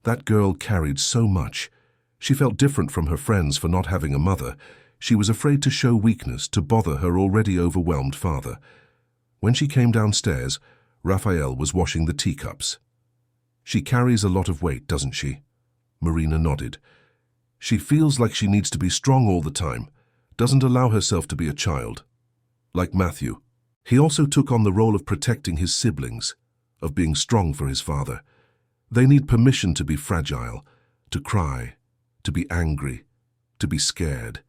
That girl carried so much. She felt different from her friends for not having a mother. She was afraid to show weakness, to bother her already overwhelmed father. When she came downstairs, Raphael was washing the teacups. "She carries a lot of weight, doesn't she?" Marina nodded. "She feels like she needs to be strong all the time, doesn't allow herself to be a child. Like Matthew. He also took on the role of protecting his siblings, of being strong for his father. They need permission to be fragile, to cry, to be angry, to be scared,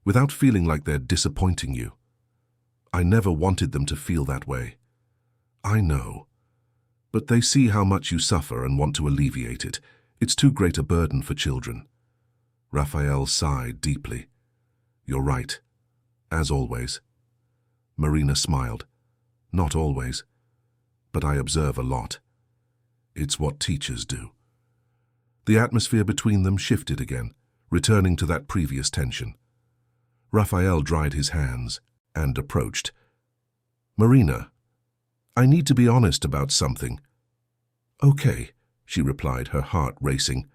without feeling like they're disappointing you. I never wanted them to feel that way. I know. But they see how much you suffer and want to alleviate it. It's too great a burden for children." Raphael sighed deeply. "You're right, as always." Marina smiled. "Not always, but I observe a lot. It's what teachers do." The atmosphere between them shifted again, returning to that previous tension. Raphael dried his hands and approached. "Marina, I need to be honest about something." "Okay," she replied, her heart racing.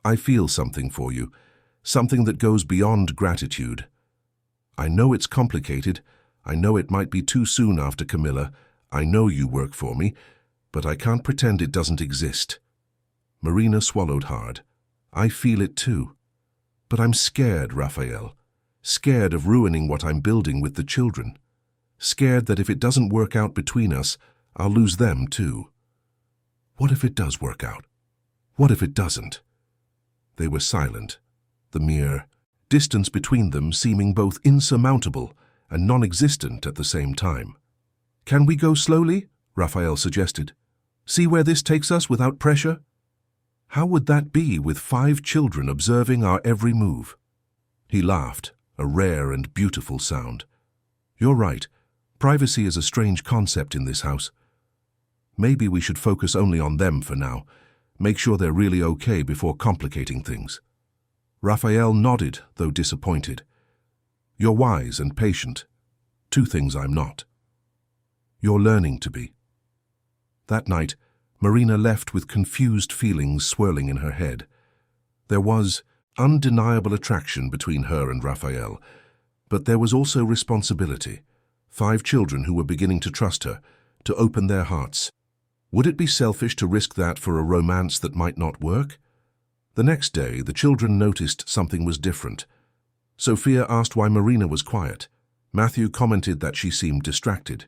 "I feel something for you, something that goes beyond gratitude. I know it's complicated. I know it might be too soon after Camilla. I know you work for me, but I can't pretend it doesn't exist." Marina swallowed hard. "I feel it too. But I'm scared, Raphael. Scared of ruining what I'm building with the children. Scared that if it doesn't work out between us, I'll lose them too." "What if it does work out? What if it doesn't?" They were silent, the mere distance between them seeming both insurmountable and non-existent at the same time. "Can we go slowly?" Raphael suggested. "See where this takes us without pressure?" "How would that be with 5 children observing our every move?" He laughed, a rare and beautiful sound. "You're right. Privacy is a strange concept in this house. Maybe we should focus only on them for now. Make sure they're really okay before complicating things." Raphael nodded, though disappointed. "You're wise and patient. 2 things I'm not. You're learning to be." That night, Marina left with confused feelings swirling in her head. There was undeniable attraction between her and Raphael, but there was also responsibility. 5 children who were beginning to trust her, to open their hearts. Would it be selfish to risk that for a romance that might not work? The next day, the children noticed something was different. Sophia asked why Marina was quiet. Matthew commented that she seemed distracted.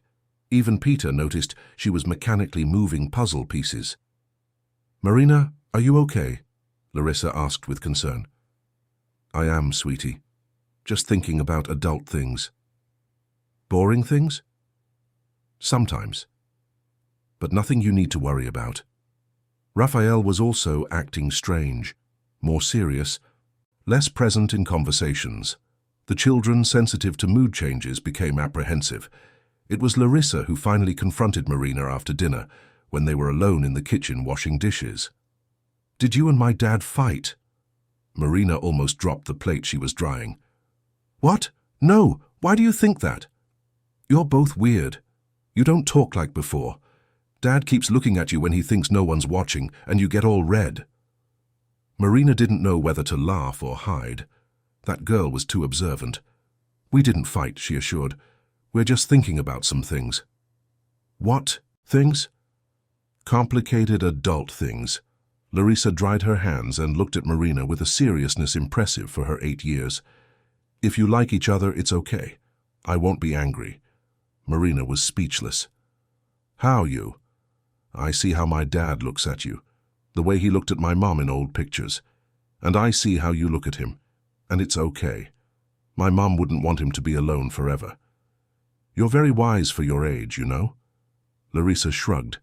Even Peter noticed she was mechanically moving puzzle pieces. "Marina, are you okay?" Larissa asked with concern. "I am, sweetie. Just thinking about adult things." "Boring things?" "Sometimes. But nothing you need to worry about." Raphael was also acting strange, more serious, less present in conversations. The children, sensitive to mood changes, became apprehensive. It was Larissa who finally confronted Marina after dinner, when they were alone in the kitchen washing dishes. "Did you and my dad fight?" Marina almost dropped the plate she was drying. "What? No, why do you think that?" "You're both weird. You don't talk like before. Dad keeps looking at you when he thinks no one's watching, and you get all red." Marina didn't know whether to laugh or hide. That girl was too observant. "We didn't fight," she assured. "We're just thinking about some things." "What things?" "Complicated adult things." Larissa dried her hands and looked at Marina with a seriousness impressive for her 8 years. "If you like each other, it's okay. I won't be angry." Marina was speechless. "How you?" "I see how my dad looks at you, the way he looked at my mom in old pictures. And I see how you look at him, and it's okay. My mom wouldn't want him to be alone forever. You're very wise for your age, you know." Larissa shrugged.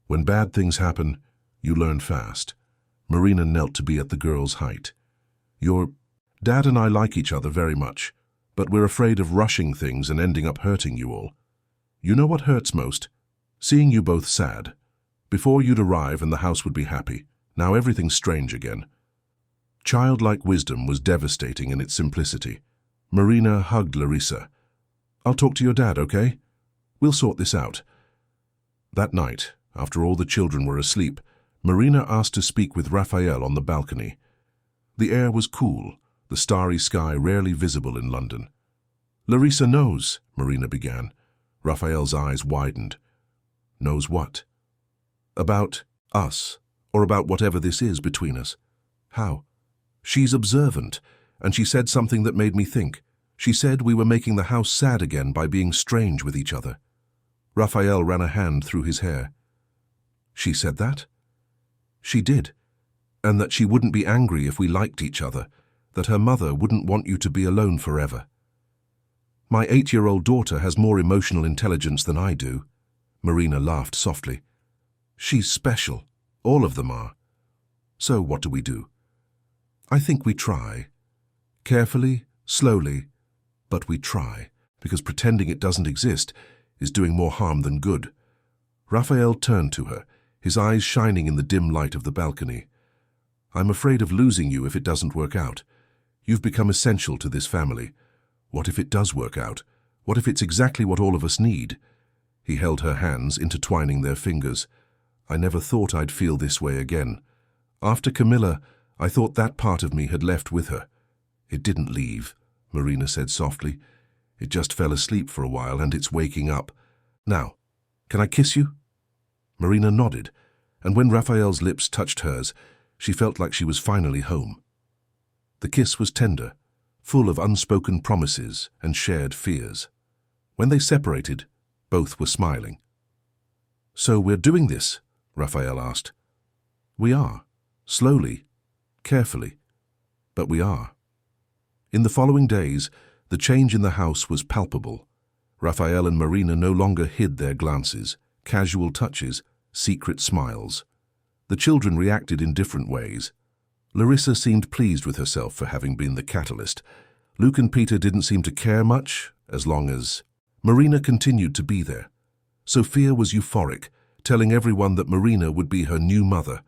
"When bad things happen, you learn fast." Marina knelt to be at the girl's height. "Your dad and I like each other very much, but we're afraid of rushing things and ending up hurting you all. You know what hurts most? Seeing you both sad. Before you'd arrive and the house would be happy. Now everything's strange again." Childlike wisdom was devastating in its simplicity. Marina hugged Larissa. "I'll talk to your dad, okay? We'll sort this out." That night, after all the children were asleep, Marina asked to speak with Raphael on the balcony. The air was cool, the starry sky rarely visible in London. "Larissa knows," Marina began. Raphael's eyes widened. "Knows what?" "About us, or about whatever this is between us." "How?" "She's observant, and she said something that made me think. She said we were making the house sad again by being strange with each other." Raphael ran a hand through his hair. "She said that?" "She did. And that she wouldn't be angry if we liked each other, that her mother wouldn't want you to be alone forever." "My 8-year-old daughter has more emotional intelligence than I do." Marina laughed softly. "She's special. All of them are. So what do we do?" "I think we try. Carefully, slowly, but we try, because pretending it doesn't exist is doing more harm than good." Raphael turned to her, his eyes shining in the dim light of the balcony. "I'm afraid of losing you if it doesn't work out. You've become essential to this family. What if it does work out? What if it's exactly what all of us need?" He held her hands, intertwining their fingers. "I never thought I'd feel this way again. After Camilla, I thought that part of me had left with her. It didn't leave," Marina said softly. "It just fell asleep for a while, and it's waking up. Now, can I kiss you?" Marina nodded, and when Raphael's lips touched hers, she felt like she was finally home. The kiss was tender, full of unspoken promises and shared fears. When they separated, both were smiling. "So we're doing this?" Raphael asked. "We are. Slowly, carefully, but we are." In the following days, the change in the house was palpable. Raphael and Marina no longer hid their glances, casual touches, secret smiles. The children reacted in different ways. Larissa seemed pleased with herself for having been the catalyst. Luke and Peter didn't seem to care much, as long as Marina continued to be there. Sophia was euphoric, telling everyone that Marina would be her new mother.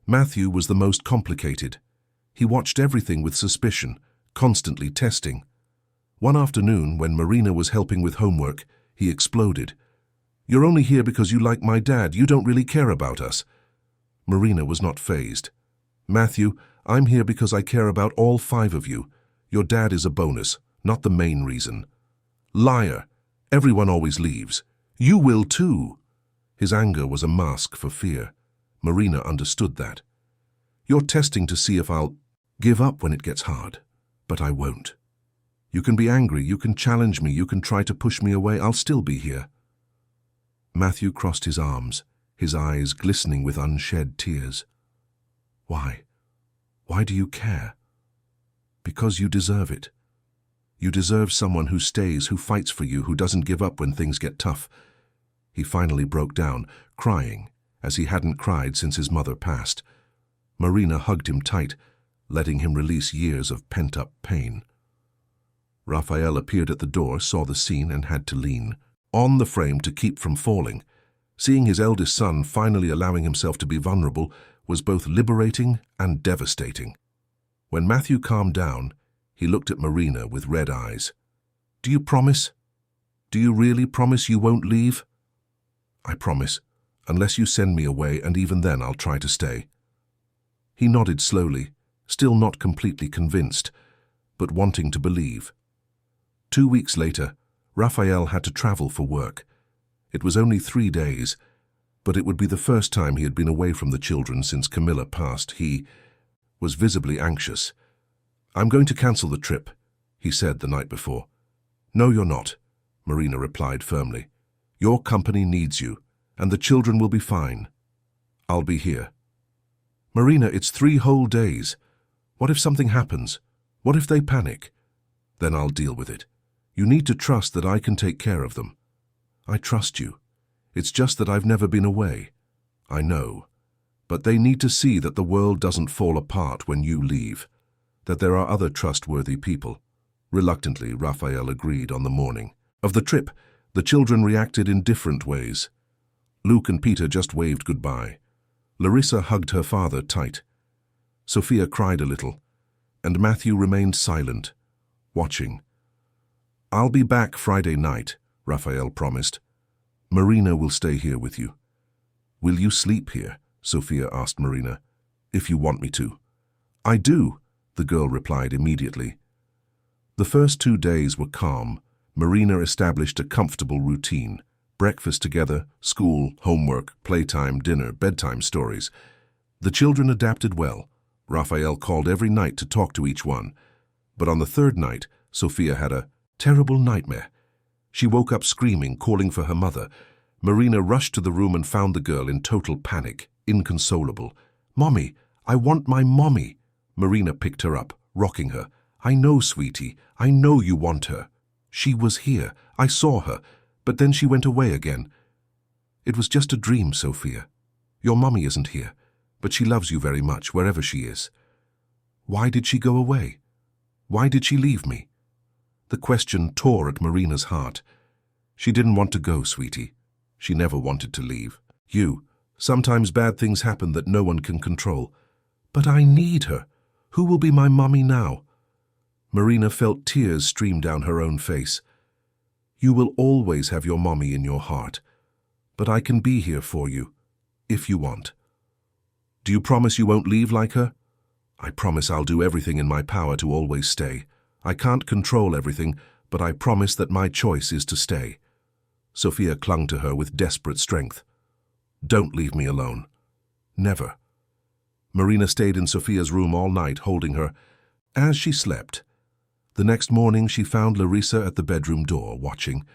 Matthew was the most complicated. He watched everything with suspicion, constantly testing. One afternoon, when Marina was helping with homework, he exploded. "You're only here because you like my dad. You don't really care about us." Marina was not fazed. "Matthew, I'm here because I care about all 5 of you. Your dad is a bonus, not the main reason." "Liar. Everyone always leaves. You will too." His anger was a mask for fear. Marina understood that. "You're testing to see if I'll give up when it gets hard, but I won't. You can be angry, you can challenge me, you can try to push me away, I'll still be here." Matthew crossed his arms, his eyes glistening with unshed tears. "Why? Why do you care?" "Because you deserve it. You deserve someone who stays, who fights for you, who doesn't give up when things get tough." He finally broke down, crying, as he hadn't cried since his mother passed. Marina hugged him tight, letting him release years of pent-up pain. Raphael appeared at the door, saw the scene, and had to lean on the frame to keep from falling. Seeing his eldest son finally allowing himself to be vulnerable was both liberating and devastating. When Matthew calmed down, he looked at Marina with red eyes. "Do you promise? Do you really promise you won't leave?" "I promise, unless you send me away, and even then I'll try to stay." He nodded slowly, still not completely convinced, but wanting to believe. 2 weeks later, Raphael had to travel for work. It was only 3 days, but it would be the first time he had been away from the children since Camilla passed. He was visibly anxious. "I'm going to cancel the trip," he said the night before. "No, you're not," Marina replied firmly. "Your company needs you, and the children will be fine. I'll be here." "Marina, it's 3 whole days. What if something happens? What if they panic?" "Then I'll deal with it. You need to trust that I can take care of them." "I trust you. It's just that I've never been away." "I know. But they need to see that the world doesn't fall apart when you leave, that there are other trustworthy people." Reluctantly, Raphael agreed. On the morning of the trip, the children reacted in different ways. Luke and Peter just waved goodbye. Larissa hugged her father tight. Sophia cried a little, and Matthew remained silent, watching. "I'll be back Friday night," Raphael promised. "Marina will stay here with you." "Will you sleep here?" Sophia asked Marina. "If you want me to." "I do," the girl replied immediately. The first 2 days were calm. Marina established a comfortable routine. Breakfast together, school, homework, playtime, dinner, bedtime stories. The children adapted well. Raphael called every night to talk to each one. But on the 3rd night, Sophia had a terrible nightmare. She woke up screaming, calling for her mother. Marina rushed to the room and found the girl in total panic, inconsolable. "Mommy, I want my mommy." Marina picked her up, rocking her. "I know, sweetie. I know you want her. She was here. I saw her. But then she went away again." "It was just a dream, Sophia. Your mommy isn't here, but she loves you very much, wherever she is." "Why did she go away? Why did she leave me?" The question tore at Marina's heart. "She didn't want to go, sweetie. She never wanted to leave. Sometimes bad things happen that no one can control." "But I need her. Who will be my mommy now?" Marina felt tears stream down her own face. "You will always have your mommy in your heart, but I can be here for you, if you want." "Do you promise you won't leave like her?" "I promise I'll do everything in my power to always stay. I can't control everything, but I promise that my choice is to stay." Sophia clung to her with desperate strength. "Don't leave me alone. Never." Marina stayed in Sophia's room all night, holding her. As she slept, the next morning she found Larissa at the bedroom door, watching.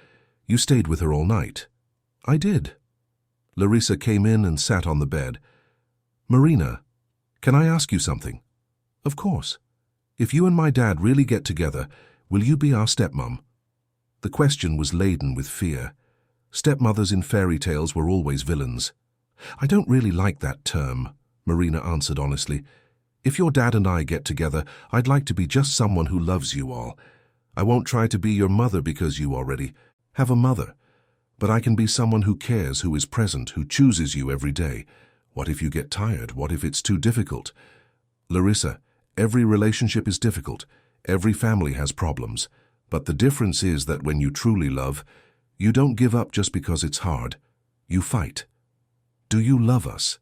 "You stayed with her all night." "I did." Larissa came in and sat on the bed. "Marina, can I ask you something?" "Of course. If you and my dad really get together, will you be our stepmom?" The question was laden with fear. Stepmothers in fairy tales were always villains. "I don't really like that term," Marina answered honestly. "If your dad and I get together, I'd like to be just someone who loves you all. I won't try to be your mother because you already have a mother. But I can be someone who cares, who is present, who chooses you every day. What if you get tired? What if it's too difficult?" "Larissa, every relationship is difficult. Every family has problems. But the difference is that when you truly love, you don't give up just because it's hard. You fight. Do you love us?"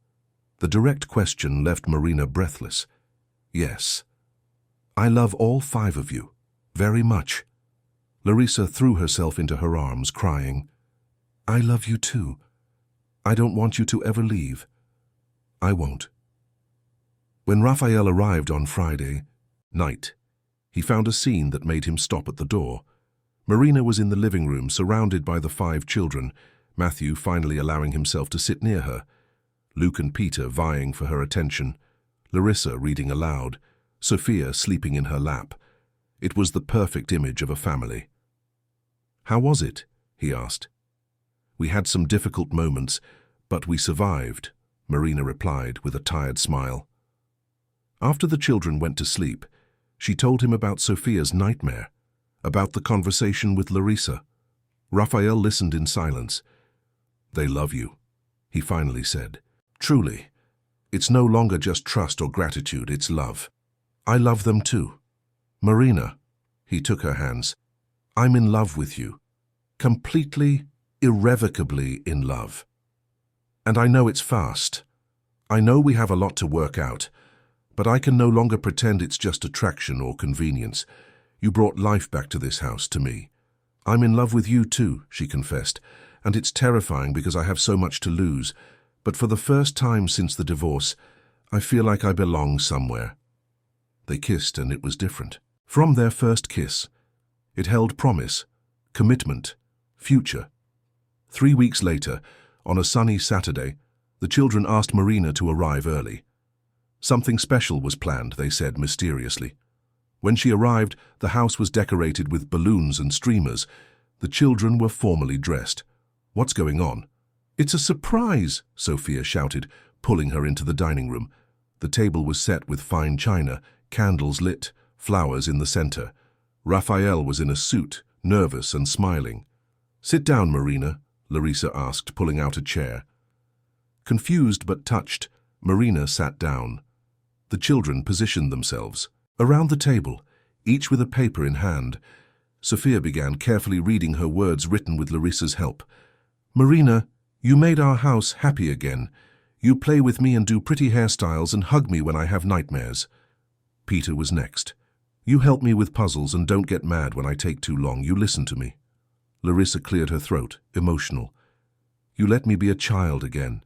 The direct question left Marina breathless. "Yes. I love all 5 of you. Very much." Larissa threw herself into her arms, crying, "I love you too. I don't want you to ever leave." "I won't." When Raphael arrived on Friday night, he found a scene that made him stop at the door. Marina was in the living room, surrounded by the 5 children, Matthew finally allowing himself to sit near her, Luke and Peter vying for her attention, Larissa reading aloud, Sophia sleeping in her lap. It was the perfect image of a family. "How was it?" he asked. "We had some difficult moments, but we survived," Marina replied with a tired smile. After the children went to sleep, she told him about Sophia's nightmare. about the conversation with Larissa. Raphael listened in silence. "They love you," he finally said. "Truly. It's no longer just trust or gratitude, it's love. I love them too. Marina," he took her hands, "I'm in love with you. Completely, irrevocably in love. And I know it's fast. I know we have a lot to work out, but I can no longer pretend it's just attraction or convenience. You brought life back to this house, to me. I'm in love with you too," she confessed, "and it's terrifying because I have so much to lose. But for the first time since the divorce, I feel like I belong somewhere." They kissed, and it was different. From their first kiss, it held promise, commitment, future. 3 weeks later, on a sunny Saturday, the children asked Marina to arrive early. Something special was planned, they said mysteriously. When she arrived, the house was decorated with balloons and streamers. The children were formally dressed. "What's going on?" "It's a surprise," Sophia shouted, pulling her into the dining room. The table was set with fine china, candles lit, flowers in the center. Raphael was in a suit, nervous and smiling. "Sit down, Marina," Larissa asked, pulling out a chair. Confused but touched, Marina sat down. The children positioned themselves. Around the table, each with a paper in hand, Sophia began carefully reading her words written with Larissa's help. "Marina, you made our house happy again. You play with me and do pretty hairstyles and hug me when I have nightmares." Peter was next. "You help me with puzzles and don't get mad when I take too long. You listen to me." Larissa cleared her throat, emotional. "You let me be a child again.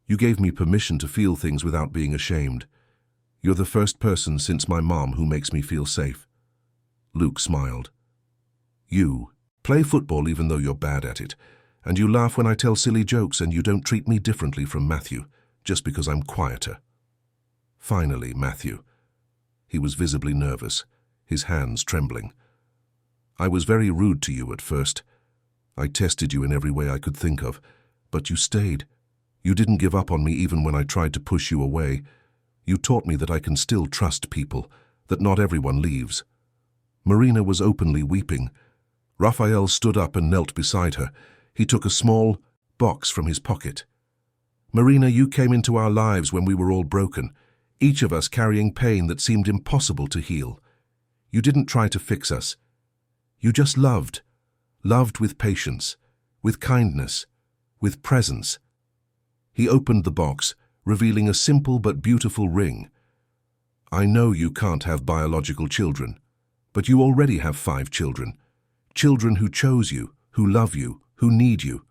You gave me permission to feel things without being ashamed. You're the first person since my mom who makes me feel safe." Luke smiled. "You play football even though you're bad at it, and you laugh when I tell silly jokes, and you don't treat me differently from Matthew, just because I'm quieter." Finally, Matthew. He was visibly nervous, his hands trembling. "I was very rude to you at first. I tested you in every way I could think of, but you stayed. You didn't give up on me even when I tried to push you away. You taught me that I can still trust people, that not everyone leaves." Marina was openly weeping. Raphael stood up and knelt beside her. He took a small box from his pocket. "Marina, you came into our lives when we were all broken, each of us carrying pain that seemed impossible to heal. You didn't try to fix us. You just loved with patience, with kindness, with presence." He opened the box, revealing a simple but beautiful ring. "I know you can't have biological children, but you already have 5 children. Children who chose you, who love you, who need you.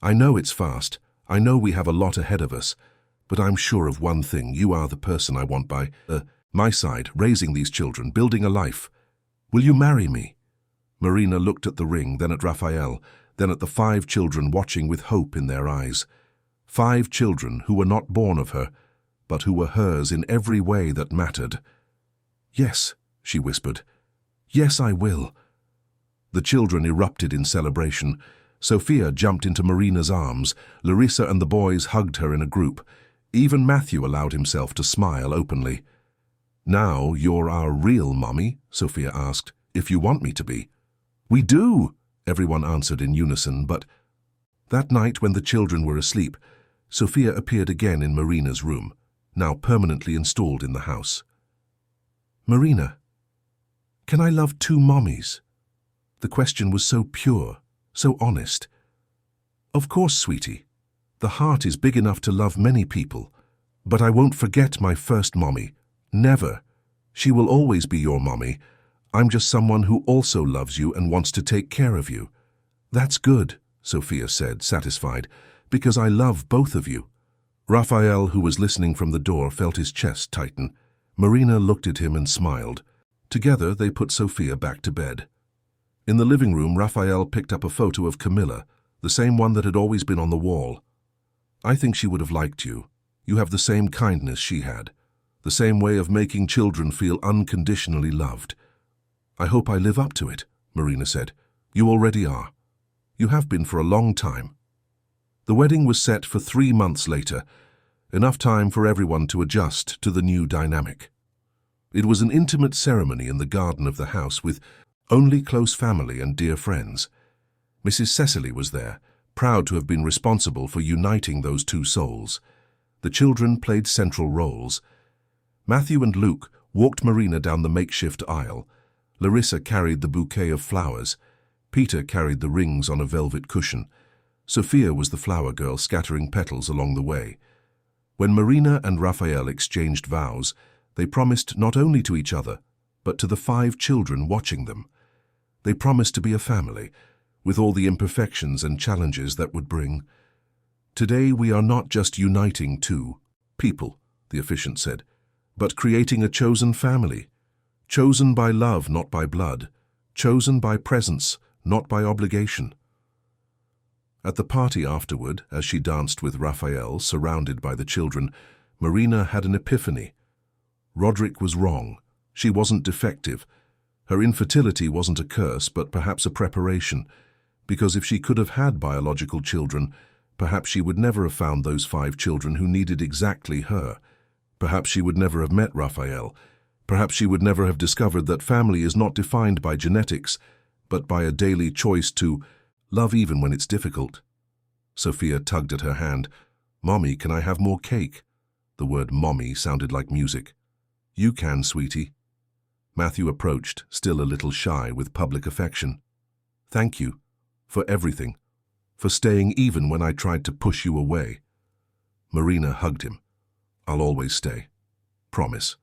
I know it's fast. I know we have a lot ahead of us, but I'm sure of one thing. You are the person I want by my side, raising these children, building a life. Will you marry me?" Marina looked at the ring, then at Raphael, then at the 5 children watching with hope in their eyes. 5 children who were not born of her, but who were hers in every way that mattered. "Yes," she whispered. "Yes, I will." The children erupted in celebration. Sophia jumped into Marina's arms. Larissa and the boys hugged her in a group. Even Matthew allowed himself to smile openly. "Now you're our real mommy?" Sophia asked. "If you want me to be." "We do," everyone answered in unison, but that night when the children were asleep, Sophia appeared again in Marina's room, now permanently installed in the house. "Marina, can I love 2 mommies?" The question was so pure, so honest. "Of course, sweetie. The heart is big enough to love many people. But I won't forget my first mommy. Never. She will always be your mommy. I'm just someone who also loves you and wants to take care of you." "That's good," Sophia said, satisfied, "because I love both of you." Raphael, who was listening from the door, felt his chest tighten. Marina looked at him and smiled. Together, they put Sophia back to bed. In the living room, Raphael picked up a photo of Camilla, the same one that had always been on the wall. "I think she would have liked you. You have the same kindness she had, the same way of making children feel unconditionally loved." "I hope I live up to it," Marina said. "You already are. You have been for a long time." The wedding was set for 3 months later, enough time for everyone to adjust to the new dynamic. It was an intimate ceremony in the garden of the house with only close family and dear friends. Mrs. Cecily was there, proud to have been responsible for uniting those two souls. The children played central roles. Matthew and Luke walked Marina down the makeshift aisle. Larissa carried the bouquet of flowers. Peter carried the rings on a velvet cushion. Sophia was the flower girl scattering petals along the way. When Marina and Raphael exchanged vows, they promised not only to each other, but to the 5 children watching them. They promised to be a family, with all the imperfections and challenges that would bring. Today we are not just uniting 2 people, the officiant said, but creating a chosen family, chosen by love, not by blood, chosen by presence, not by obligation. At the party afterward, as she danced with Raphael, surrounded by the children, Marina had an epiphany. Roderick was wrong. She wasn't defective. Her infertility wasn't a curse, but perhaps a preparation, because if she could have had biological children, perhaps she would never have found those 5 children who needed exactly her. Perhaps she would never have met Raphael. Perhaps she would never have discovered that family is not defined by genetics, but by a daily choice to love even when it's difficult. Sophia tugged at her hand. "Mommy, can I have more cake?" The word mommy sounded like music. "You can, sweetie." Matthew approached, still a little shy with public affection. "Thank you. For everything. For staying even when I tried to push you away." Marina hugged him. "I'll always stay. Promise."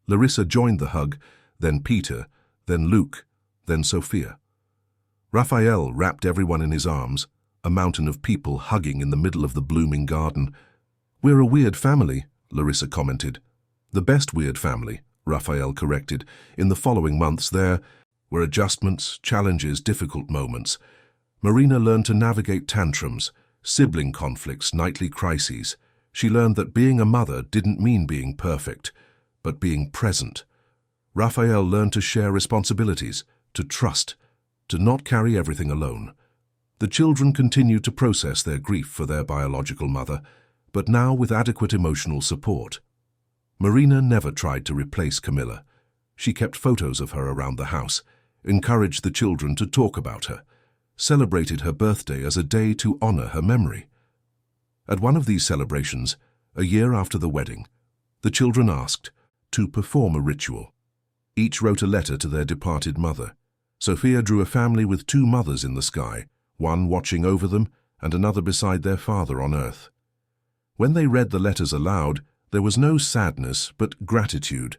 Larissa joined the hug, then Peter, then Luke, then Sophia. Raphael wrapped everyone in his arms, a mountain of people hugging in the middle of the blooming garden. "We're a weird family," Larissa commented. "The best weird family," Raphael corrected. "In the following months there were adjustments, challenges, difficult moments. Marina learned to navigate tantrums, sibling conflicts, nightly crises. She learned that being a mother didn't mean being perfect, but being present. Raphael learned to share responsibilities, to trust, to not carry everything alone. The children continued to process their grief for their biological mother, but now with adequate emotional support. Marina never tried to replace Camilla. She kept photos of her around the house, encouraged the children to talk about her, celebrated her birthday as a day to honor her memory. At one of these celebrations, a year after the wedding, the children asked to perform a ritual. Each wrote a letter to their departed mother. Sophia drew a family with 2 mothers in the sky, one watching over them and another beside their father on earth. When they read the letters aloud, there was no sadness but gratitude.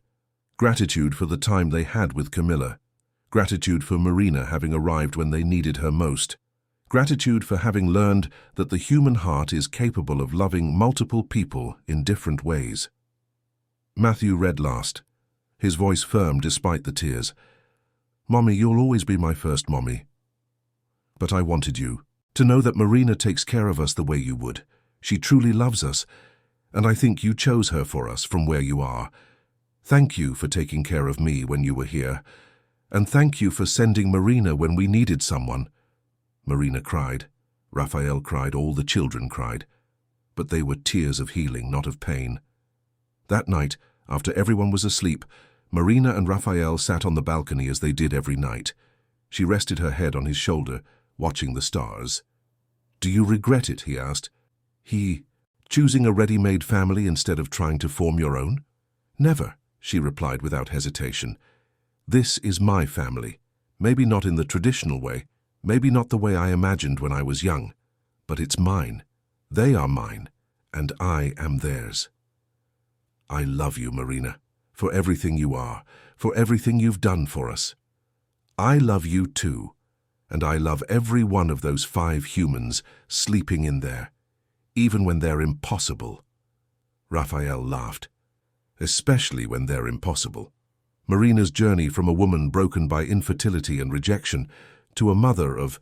Gratitude for the time they had with Camilla. Gratitude for Marina having arrived when they needed her most. Gratitude for having learned that the human heart is capable of loving multiple people in different ways. Matthew read last, his voice firm despite the tears. "Mommy, you'll always be my first mommy. But I wanted you to know that Marina takes care of us the way you would. She truly loves us, and I think you chose her for us from where you are. Thank you for taking care of me when you were here, and thank you for sending Marina when we needed someone." Marina cried. Raphael cried. All the children cried. But they were tears of healing, not of pain. That night, after everyone was asleep, Marina and Raphael sat on the balcony as they did every night. She rested her head on his shoulder, watching the stars. "Do you regret it?" he asked. Choosing a ready-made family instead of trying to form your own?" "Never," she replied without hesitation. "This is my family. Maybe not in the traditional way, maybe not the way I imagined when I was young, but it's mine. They are mine, and I am theirs." "I love you, Marina, for everything you are, for everything you've done for us. I love you too, and I love every one of those 5 humans sleeping in there, even when they're impossible." Raphael laughed. "Especially when they're impossible." Marina's journey from a woman broken by infertility and rejection to a mother of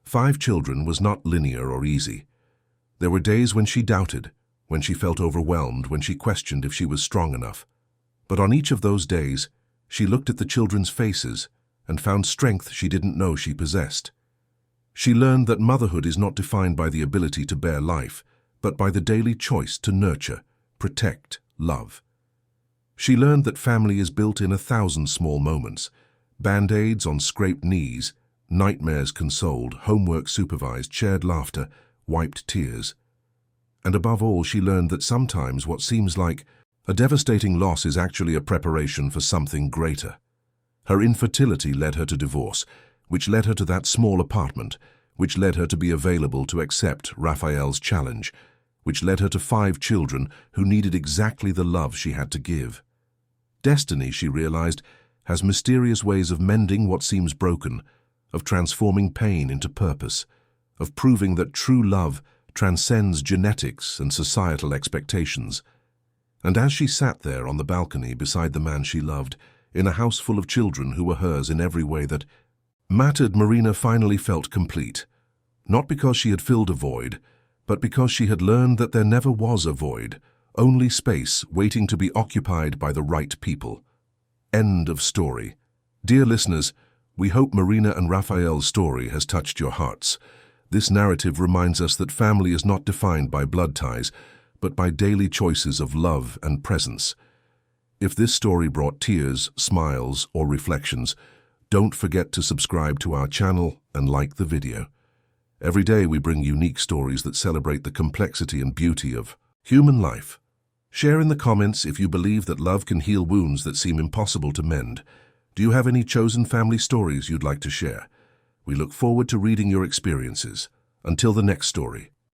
5 children was not linear or easy. There were days when she doubted, when she felt overwhelmed, when she questioned if she was strong enough. But on each of those days, she looked at the children's faces and found strength she didn't know she possessed. She learned that motherhood is not defined by the ability to bear life, but by the daily choice to nurture, protect, love. She learned that family is built in 1,000 small moments, Band-aids on scraped knees, nightmares consoled, homework supervised, shared laughter, wiped tears. And above all, she learned that sometimes what seems like a devastating loss is actually a preparation for something greater. Her infertility led her to divorce, which led her to that small apartment, which led her to be available to accept Raphael's challenge, which led her to 5 children who needed exactly the love she had to give. Destiny, she realized, has mysterious ways of mending what seems broken, of transforming pain into purpose, of proving that true love transcends genetics and societal expectations. And as she sat there on the balcony beside the man she loved, in a house full of children who were hers in every way that mattered, Marina finally felt complete. Not because she had filled a void, but because she had learned that there never was a void, only space waiting to be occupied by the right people. End of story. Dear listeners, we hope Marina and Raphael's story has touched your hearts. This narrative reminds us that family is not defined by blood ties, but by daily choices of love and presence. If this story brought tears, smiles, or reflections, don't forget to subscribe to our channel and like the video. Every day we bring unique stories that celebrate the complexity and beauty of human life. Share in the comments if you believe that love can heal wounds that seem impossible to mend. Do you have any chosen family stories you'd like to share? We look forward to reading your experiences. Until the next story.